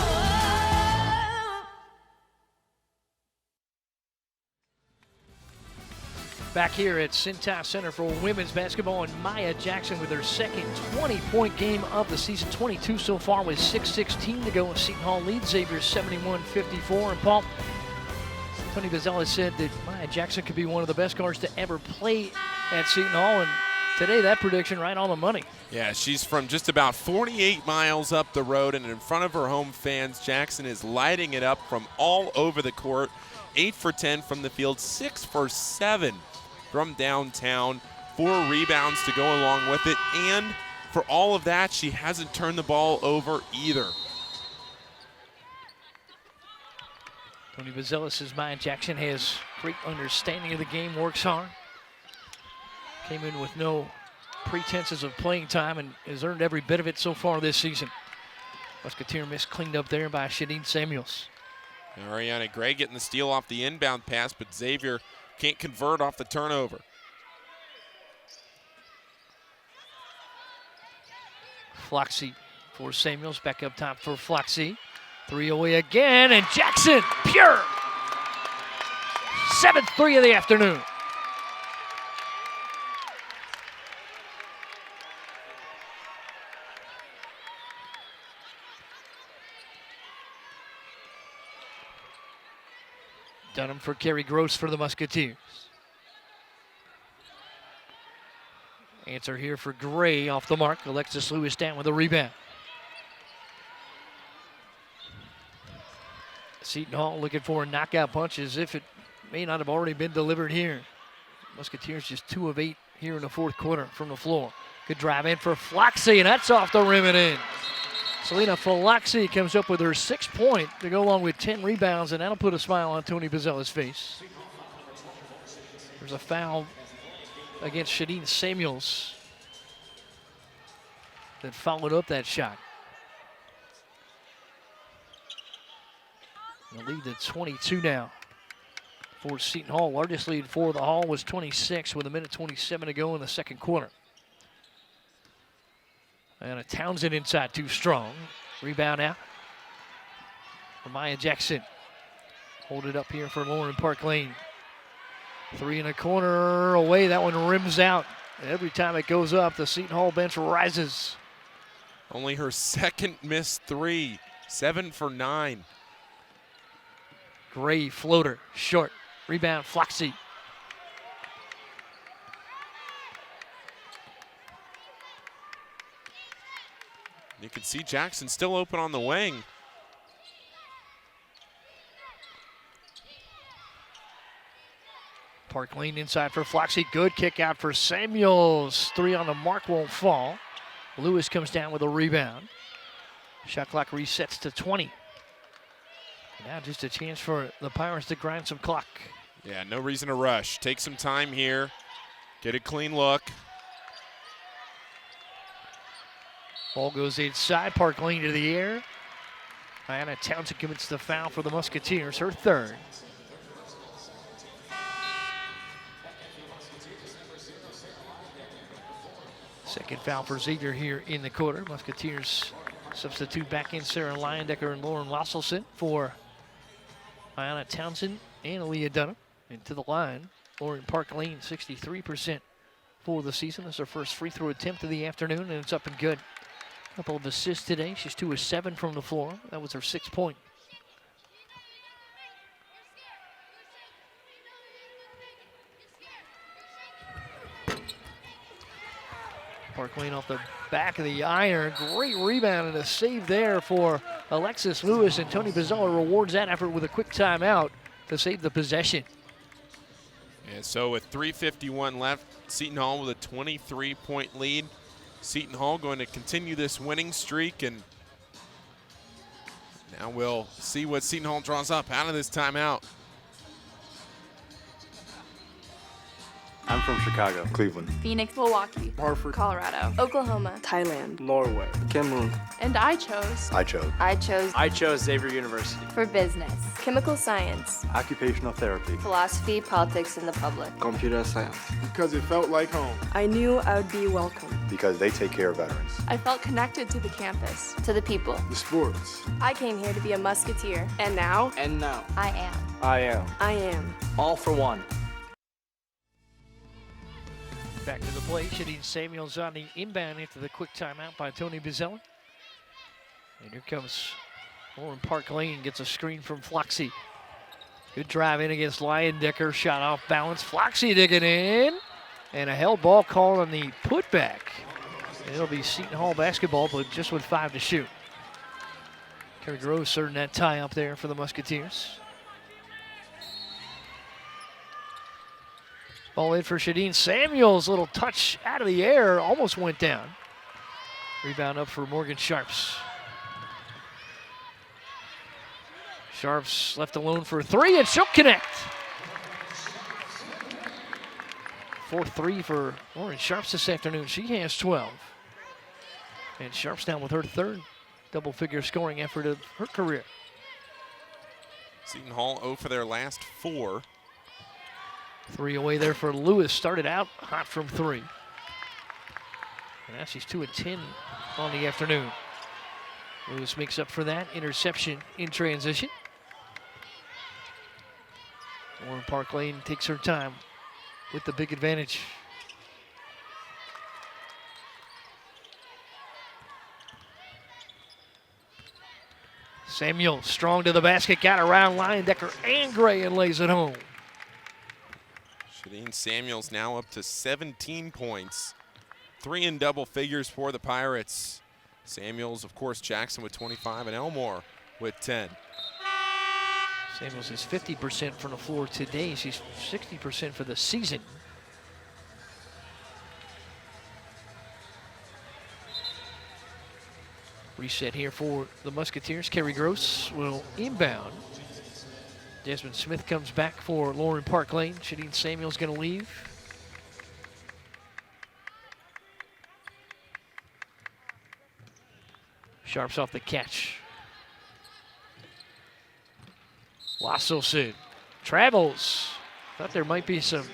Speaker 1: Back here at Seton Center for women's basketball, and Maya Jackson with her second 20-point game of the season, 22 so far with 6:16 to go. Seton Hall leads Xavier 71-54. And Paul, Tony Bazzella said that Maya Jackson could be one of the best guards to ever play at Seton Hall, and today that prediction right on the money.
Speaker 4: Yeah, she's from just about 48 miles up the road, and in front of her home fans, Jackson is lighting it up from all over the court. 8 for 10 from the field, 6 for 7 from downtown, 4 rebounds to go along with it, and for all of that, she hasn't turned the ball over either.
Speaker 1: Tony Bazzella says Maya Jackson has great understanding of the game, works hard. Came in with no pretenses of playing time and has earned every bit of it so far this season. Musketeer miss cleaned up there by Seton Samuels.
Speaker 4: Ariana Gray getting the steal off the inbound pass, but Xavier can't convert off the turnover.
Speaker 1: Floxy for Samuels, back up top for Floxy. 3 away again, and Jackson, pure! 7th 3 of the afternoon. Dunham for Kerry Gross for the Musketeers. Answer here for Gray off the mark. Alexis Lewis down with a rebound. Seton Hall looking for a knockout punch as if it may not have already been delivered here. Musketeers just 2 of 8 here in the fourth quarter from the floor. Good drive in for Floxy, and that's off the rim and in. Selena Floxy comes up with her 6th point to go along with 10 rebounds, and that'll put a smile on Tony Bazzella's face. There's a foul against Seton Samuels that followed up that shot. The lead to 22 now for Seton Hall. Largest lead for the Hall was 26 with 1:27 to go in the second quarter. And a Townsend inside too strong. Rebound out for Maya Jackson. Hold it up here for Lauren Park Lane. 3 in a corner away. That one rims out. Every time it goes up, the Seton Hall bench rises.
Speaker 4: Only her second missed 3. 7 for 9.
Speaker 1: Gray floater, short. Rebound, Floxy.
Speaker 4: You can see Jackson still open on the wing.
Speaker 1: Park Lane inside for Floxy. Good kick out for Samuels. 3 on the mark, won't fall. Lewis comes down with a rebound. Shot clock resets to 20. Now just a chance for the Pirates to grind some clock.
Speaker 4: Yeah, no reason to rush. Take some time here. Get a clean look.
Speaker 1: Ball goes inside. Park Lane to the air. Ariana Townsend commits the foul for the Musketeers, her third. Second foul for Xavier here in the quarter. Musketeers substitute back in Sarah Leyendecker and Lauren Wasselson for Ariana Townsend and Aaliyah Dunham. Into the line, Lauren Park Lane, 63% for the season. That's her first free throw attempt of the afternoon, and it's up and good. A couple of assists today. She's 2 of 7 from the floor. That was her 6th point. Park Lane off the back of the iron. Great rebound and a save there for Alexis Lewis, and Tony Pizzella rewards that effort with a quick timeout to save the possession.
Speaker 4: And so with 3:51 left, Seton Hall with a 23-point lead. Seton Hall going to continue this winning streak, and now we'll see what Seton Hall draws up out of this timeout.
Speaker 21: I'm from Chicago,
Speaker 7: Cleveland,
Speaker 11: Phoenix, Milwaukee,
Speaker 21: Hartford,
Speaker 11: Colorado, Oklahoma,
Speaker 12: Thailand,
Speaker 21: Norway, Cameroon.
Speaker 11: and I chose
Speaker 17: I chose Xavier University.
Speaker 11: for business, chemical science,
Speaker 21: Occupational therapy,
Speaker 11: philosophy, politics, and the public.
Speaker 21: computer science.
Speaker 7: because it felt like home.
Speaker 12: I knew I would be welcome.
Speaker 7: Because they take care of veterans.
Speaker 11: I felt connected to the campus, to the people.
Speaker 7: The sports.
Speaker 11: I came here to be a musketeer, and now
Speaker 17: And now,
Speaker 11: I am.
Speaker 17: I am.
Speaker 12: I am.
Speaker 17: All for one.
Speaker 1: Back to the play. Shadeen Samuels on the inbound after the quick timeout by Tony Pizzella. And here comes Lauren Park Lane, gets a screen from Floxy. Good drive in against Leyendecker, shot off balance. Floxy digging in, and a held ball called on the putback. And it'll be Seton Hall basketball, but just with 5 to shoot. Kerry Groves serving that tie up there for the Musketeers. Ball in for Shadeen Samuels. Little touch out of the air, almost went down. Rebound up for Morgan Sharps. Sharps left alone for 3, and she'll connect. 4-3 for Lauren Sharps this afternoon. She has 12. And Sharps down with her third double-figure scoring effort of her career.
Speaker 4: Seton Hall 0 for their last 4.
Speaker 1: 3 away there for Lewis. Started out hot from 3. And now she's 2 of 10 on the afternoon. Lewis makes up for that interception in transition. Lauren Park Lane takes her time with the big advantage. Samuel strong to the basket, got around Leyendecker and Gray and lays it home.
Speaker 4: Shadeen Samuels now up to 17 points. 3 in double figures for the Pirates. Samuels, of course, Jackson with 25, and Elmore with 10.
Speaker 1: Samuels is 50% from the floor today. She's 60% for the season. Reset here for the Musketeers. Kerry Gross will inbound. Desmond Smith comes back for Lauren Park Lane. Shadeen Samuel's going to leave. Sharps off the catch. Wasselson Travels. Thought there might be some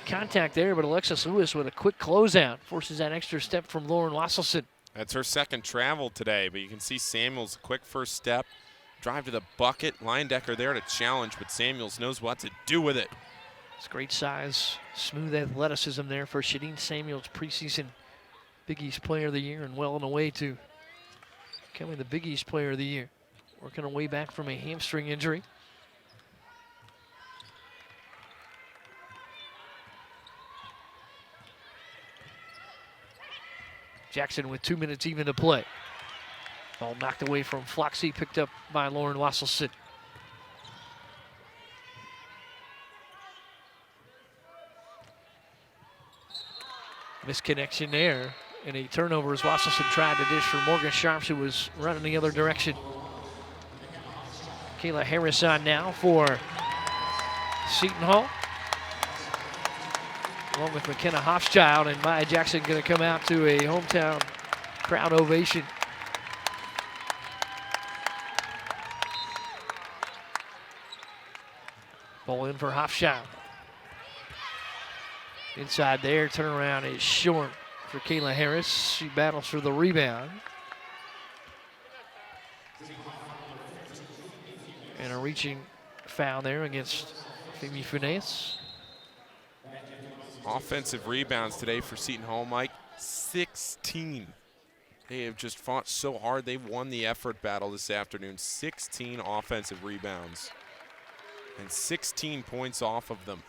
Speaker 1: contact there, but Alexis Lewis with a quick closeout forces that extra step from Lauren Wasselson.
Speaker 4: That's her second travel today, but you can see Samuels, quick first step, drive to the bucket. Leyendecker there to challenge, but Samuels knows what to do with it.
Speaker 1: It's great size, smooth athleticism there for Shadeen Samuels, preseason Big East Player of the Year, and well on the way to becoming the Big East Player of the Year. Working her way back from a hamstring injury. Jackson with 2 minutes even to play. Ball knocked away from Floxy, picked up by Lauren Wasselson. Misconnection there, and a turnover as Wasselson tried to dish for Morgan Sharps, who was running the other direction. Kayla Harris on now for Seton Hall, along with McKenna Hofschild, and Maya Jackson going to come out to a hometown crowd ovation. Ball in for Hofschild. Inside there, turnaround is short for Kayla Harris. She battles for the rebound. And a reaching foul there against Femi Funes.
Speaker 4: Offensive rebounds today for Seton Hall, Mike, 16. They have just fought so hard. They've won the effort battle this afternoon. 16 offensive rebounds and 16 points off of them.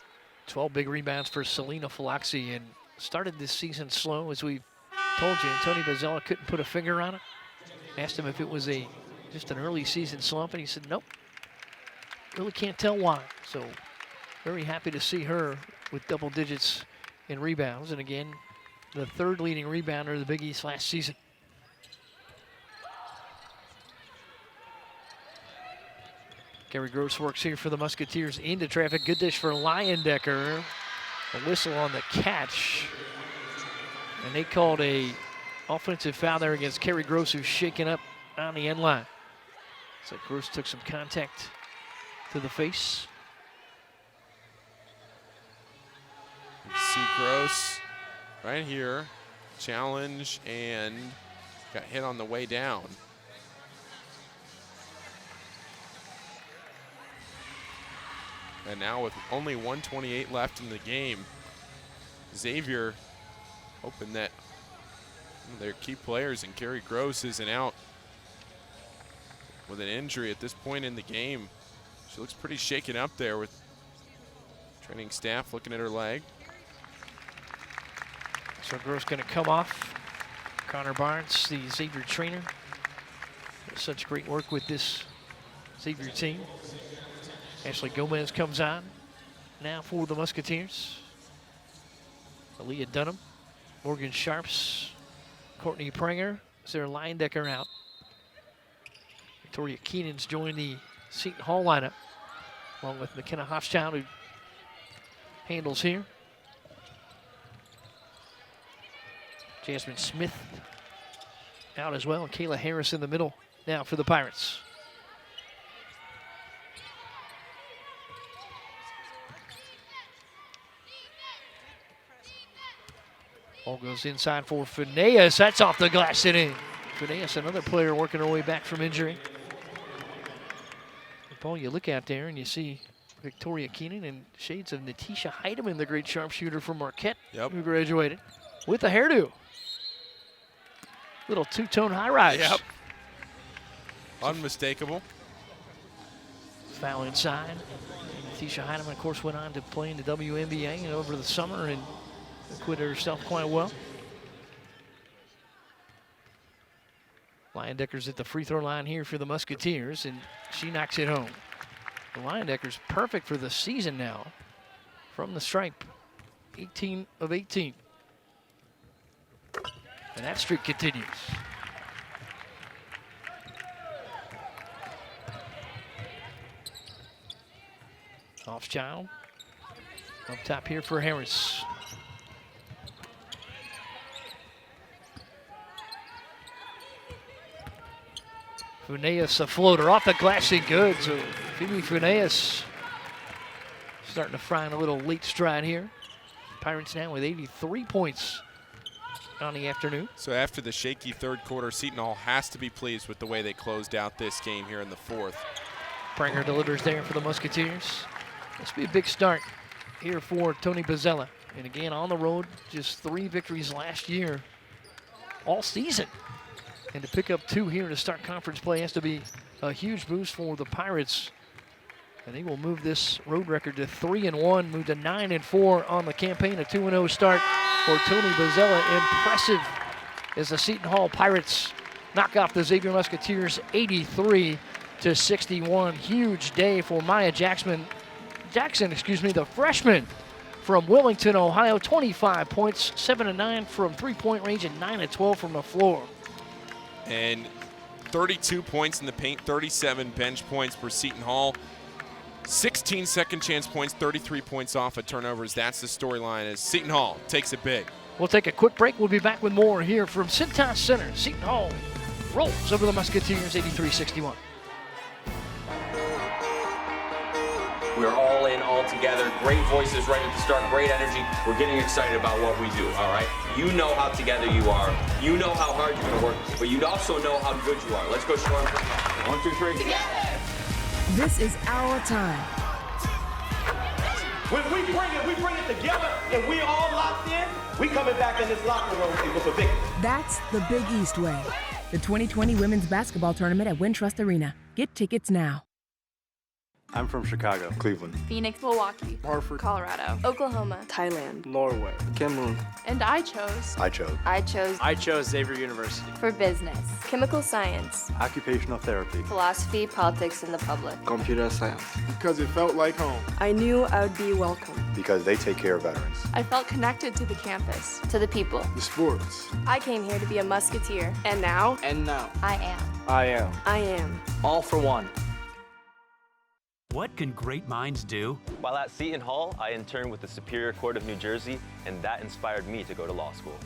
Speaker 1: 12 big rebounds for Selena Floxy, and started this season slow, as we told you. And Tony Bozzella couldn't put a finger on it. Asked him if it was just an early season slump, and he said, nope. Really can't tell why. So very happy to see her with double digits in rebounds. And again, the third leading rebounder of the Big East last season. Gary Gross works here for the Musketeers into traffic. Good dish for Leyendecker. A whistle on the catch. And they called a offensive foul there against Kerry Gross, who's shaken up on the end line. So Gross took some contact to the face.
Speaker 4: You see Gross right here, challenge, and got hit on the way down. And now with only 1:28 left in the game, Xavier hoping that their key players and Kerry Gross isn't out with an injury at this point in the game. She looks pretty shaken up there with training staff looking at her leg.
Speaker 1: So Gross going to come off. Connor Barnes, the Xavier trainer, does such great work with this Xavier team. Ashley Gomez comes on now for the Musketeers. Aaliyah Dunham, Morgan Sharps, Courtney Pranger is their Leyendecker out. Victoria Keenan's joined the Seton Hall lineup, along with McKenna Hofschild, who handles here. Jasmine Smith out as well, and Kayla Harris in the middle now for the Pirates. Ball goes inside for Phineas. That's off the glass and in. Phineas, another player working her way back from injury. Paul, you look out there and you see Victoria Keenan and shades of Natisha Heidemann, the great sharpshooter from Marquette, who graduated, with a hairdo. Little two-tone high-rise.
Speaker 4: Yep. Unmistakable.
Speaker 1: Foul inside. Natisha Heidemann, of course, went on to play in the WNBA over the summer and acquitted herself quite well. Leyendecker's at the free throw line here for the Musketeers, and she knocks it home. The Leyendecker's perfect for the season now from the stripe. 18 of 18. And that streak continues. Hofschild up top here for Harris. Funes, a floater off the glass and good. So Phoebe Funes starting to find a little late stride here. Pirates now with 83 points on the afternoon.
Speaker 4: So after the shaky third quarter, Seton Hall has to be pleased with the way they closed out this game here in the fourth.
Speaker 1: Pranger delivers there for the Musketeers. This will be a big start here for Tony Bozzella. And again, on the road, just 3 victories last year, all season. And to pick up 2 here to start conference play has to be a huge boost for the Pirates. And they will move this road record to 3-1, move to 9-4 on the campaign. A 2-0 start for Tony Bozzella. Impressive as the Seton Hall Pirates knock off the Xavier Musketeers 83-61. Huge day for Maya Jackson, the freshman from Wilmington, Ohio. 25 points, 7-9 from three-point range, and 9-12 from the floor.
Speaker 4: And 32 points in the paint, 37 bench points for Seton Hall. 16 second chance points, 33 points off of turnovers. That's the storyline as Seton Hall takes it big.
Speaker 1: We'll take a quick break. We'll be back with more here from Seton Center. Seton Hall rolls over the Musketeers 83-61.
Speaker 19: We're all in, all together. Great voices right at the start, great energy. We're getting excited about what we do, all right? You know how together you are. You know how hard you're going to work, but you also know how good you are. Let's go, Sean. 1, 2, 3. Together!
Speaker 18: This is our time.
Speaker 20: When we bring it together, and we all locked in, we coming back in this locker room with a victory.
Speaker 18: That's the Big East way. The 2020 Women's Basketball Tournament at Wintrust Arena. Get tickets now.
Speaker 21: I'm from Chicago, Cleveland,
Speaker 11: Phoenix, Milwaukee,
Speaker 21: Hartford,
Speaker 11: Colorado, Oklahoma,
Speaker 12: Thailand,
Speaker 21: Norway, Cameroon.
Speaker 11: and I chose
Speaker 2: Xavier University.
Speaker 11: for business, chemical science,
Speaker 21: Occupational therapy,
Speaker 11: philosophy, politics, and the public.
Speaker 21: computer science.
Speaker 7: Because it felt like home.
Speaker 12: I knew I would be welcome.
Speaker 7: Because they take care of veterans.
Speaker 11: I felt connected to the campus, to the people.
Speaker 7: The sports.
Speaker 11: I came here to be a musketeer, and now I am.
Speaker 12: I am.
Speaker 2: All for one.
Speaker 14: What can great minds do?
Speaker 15: While at Seton Hall, I interned with the Superior Court of New Jersey, and that inspired me to go to law school.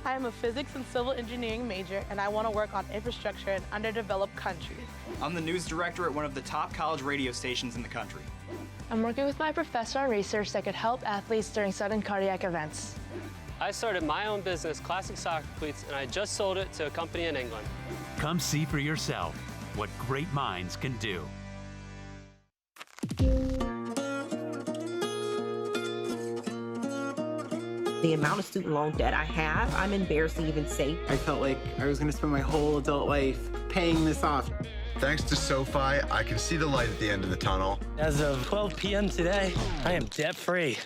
Speaker 16: I am a physics and civil engineering major, and I want to work on infrastructure in underdeveloped countries.
Speaker 17: I'm the news director at one of the top college radio stations in the country.
Speaker 5: I'm working with my professor on research that could help athletes during sudden cardiac events.
Speaker 2: I started my own business, Classic Soccer Cleats, and I just sold it to a company in England.
Speaker 14: Come see for yourself what great minds can do.
Speaker 3: The amount of student loan debt I have, I'm embarrassed to even say.
Speaker 6: I felt like I was going to spend my whole adult life paying this off.
Speaker 7: Thanks to SoFi, I can see the light at the end of the tunnel.
Speaker 8: As of 12 p.m. today, I am debt-free.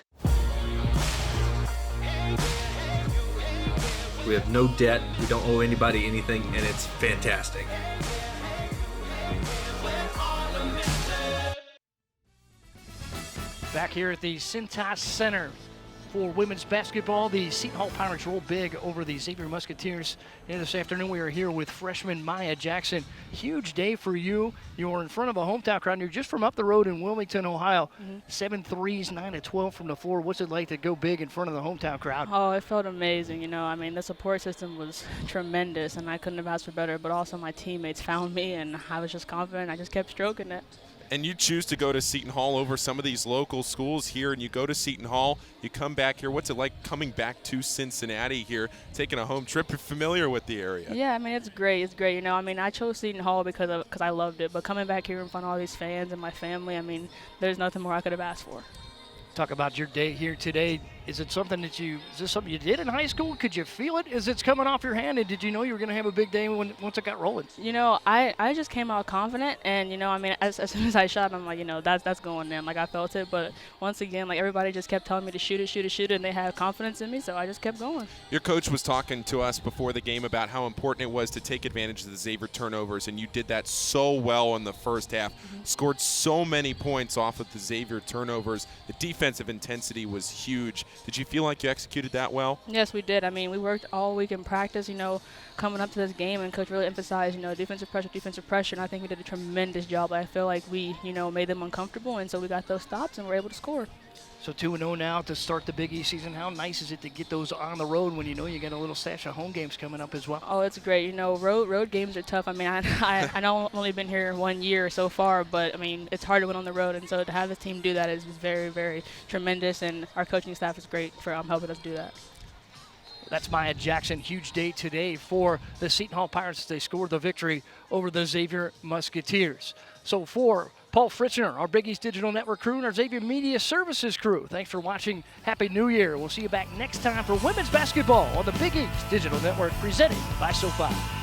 Speaker 9: We have no debt, we don't owe anybody anything, and it's fantastic.
Speaker 1: Back here at the Seton Center for women's basketball, the Seton Hall Pirates roll big over the Xavier Musketeers. And this afternoon we are here with freshman Maya Jackson. Huge day for you. You're in front of a hometown crowd, and you're just from up the road in Wilmington, Ohio. 7 threes, 9-12 from the floor. What's it like to go big in front of the hometown crowd?
Speaker 10: Oh, it felt amazing. You know, I mean, the support system was tremendous, and I couldn't have asked for better. But also my teammates found me, and I was just confident. I just kept stroking it.
Speaker 4: And you choose to go to Seton Hall over some of these local schools here, and you go to Seton Hall, you come back here. What's it like coming back to Cincinnati here, taking a home trip? You're familiar with the area.
Speaker 10: Yeah, I mean, it's great. It's great. You know, I mean, I chose Seton Hall because I loved it. But coming back here in front of all these fans and my family, I mean, there's nothing more I could have asked for.
Speaker 1: Talk about your day here today. Is it something that is this something you did in high school? Could you feel it as it's coming off your hand? And did you know you were going to have a big day once it got rolling?
Speaker 10: You know, I just came out confident, and, you know, I mean, as soon as I shot, I'm like, you know, that's going in. Like, I felt it. But once again, like, everybody just kept telling me to shoot it, and they had confidence in me, so I just kept going.
Speaker 4: Your coach was talking to us before the game about how important it was to take advantage of the Xavier turnovers, and you did that so well in the first half. Scored so many points off of the Xavier turnovers. The defensive intensity was huge. Did you feel like you executed that well?
Speaker 10: Yes, we did. I mean, we worked all week in practice, you know, coming up to this game, and Coach really emphasized, you know, defensive pressure, and I think we did a tremendous job. I feel like we, you know, made them uncomfortable, and so we got those stops and were able to score.
Speaker 1: So 2-0 now to start the Big East season. How nice is it to get those on the road when you know you got a little stash of home games coming up as well?
Speaker 10: Oh, it's great. You know, road games are tough. I mean, I know I've only been here 1 year so far, but I mean, it's hard to win on the road, and so to have the team do that is very, very tremendous. And our coaching staff is great for helping us do that.
Speaker 1: That's Maya Jackson. Huge day today for the Seton Hall Pirates. They scored the victory over the Xavier Musketeers. So for Paul Fritzner, our Big East Digital Network crew, and our Xavier Media Services crew, thanks for watching. Happy New Year. We'll see you back next time for women's basketball on the Big East Digital Network presented by SoFi.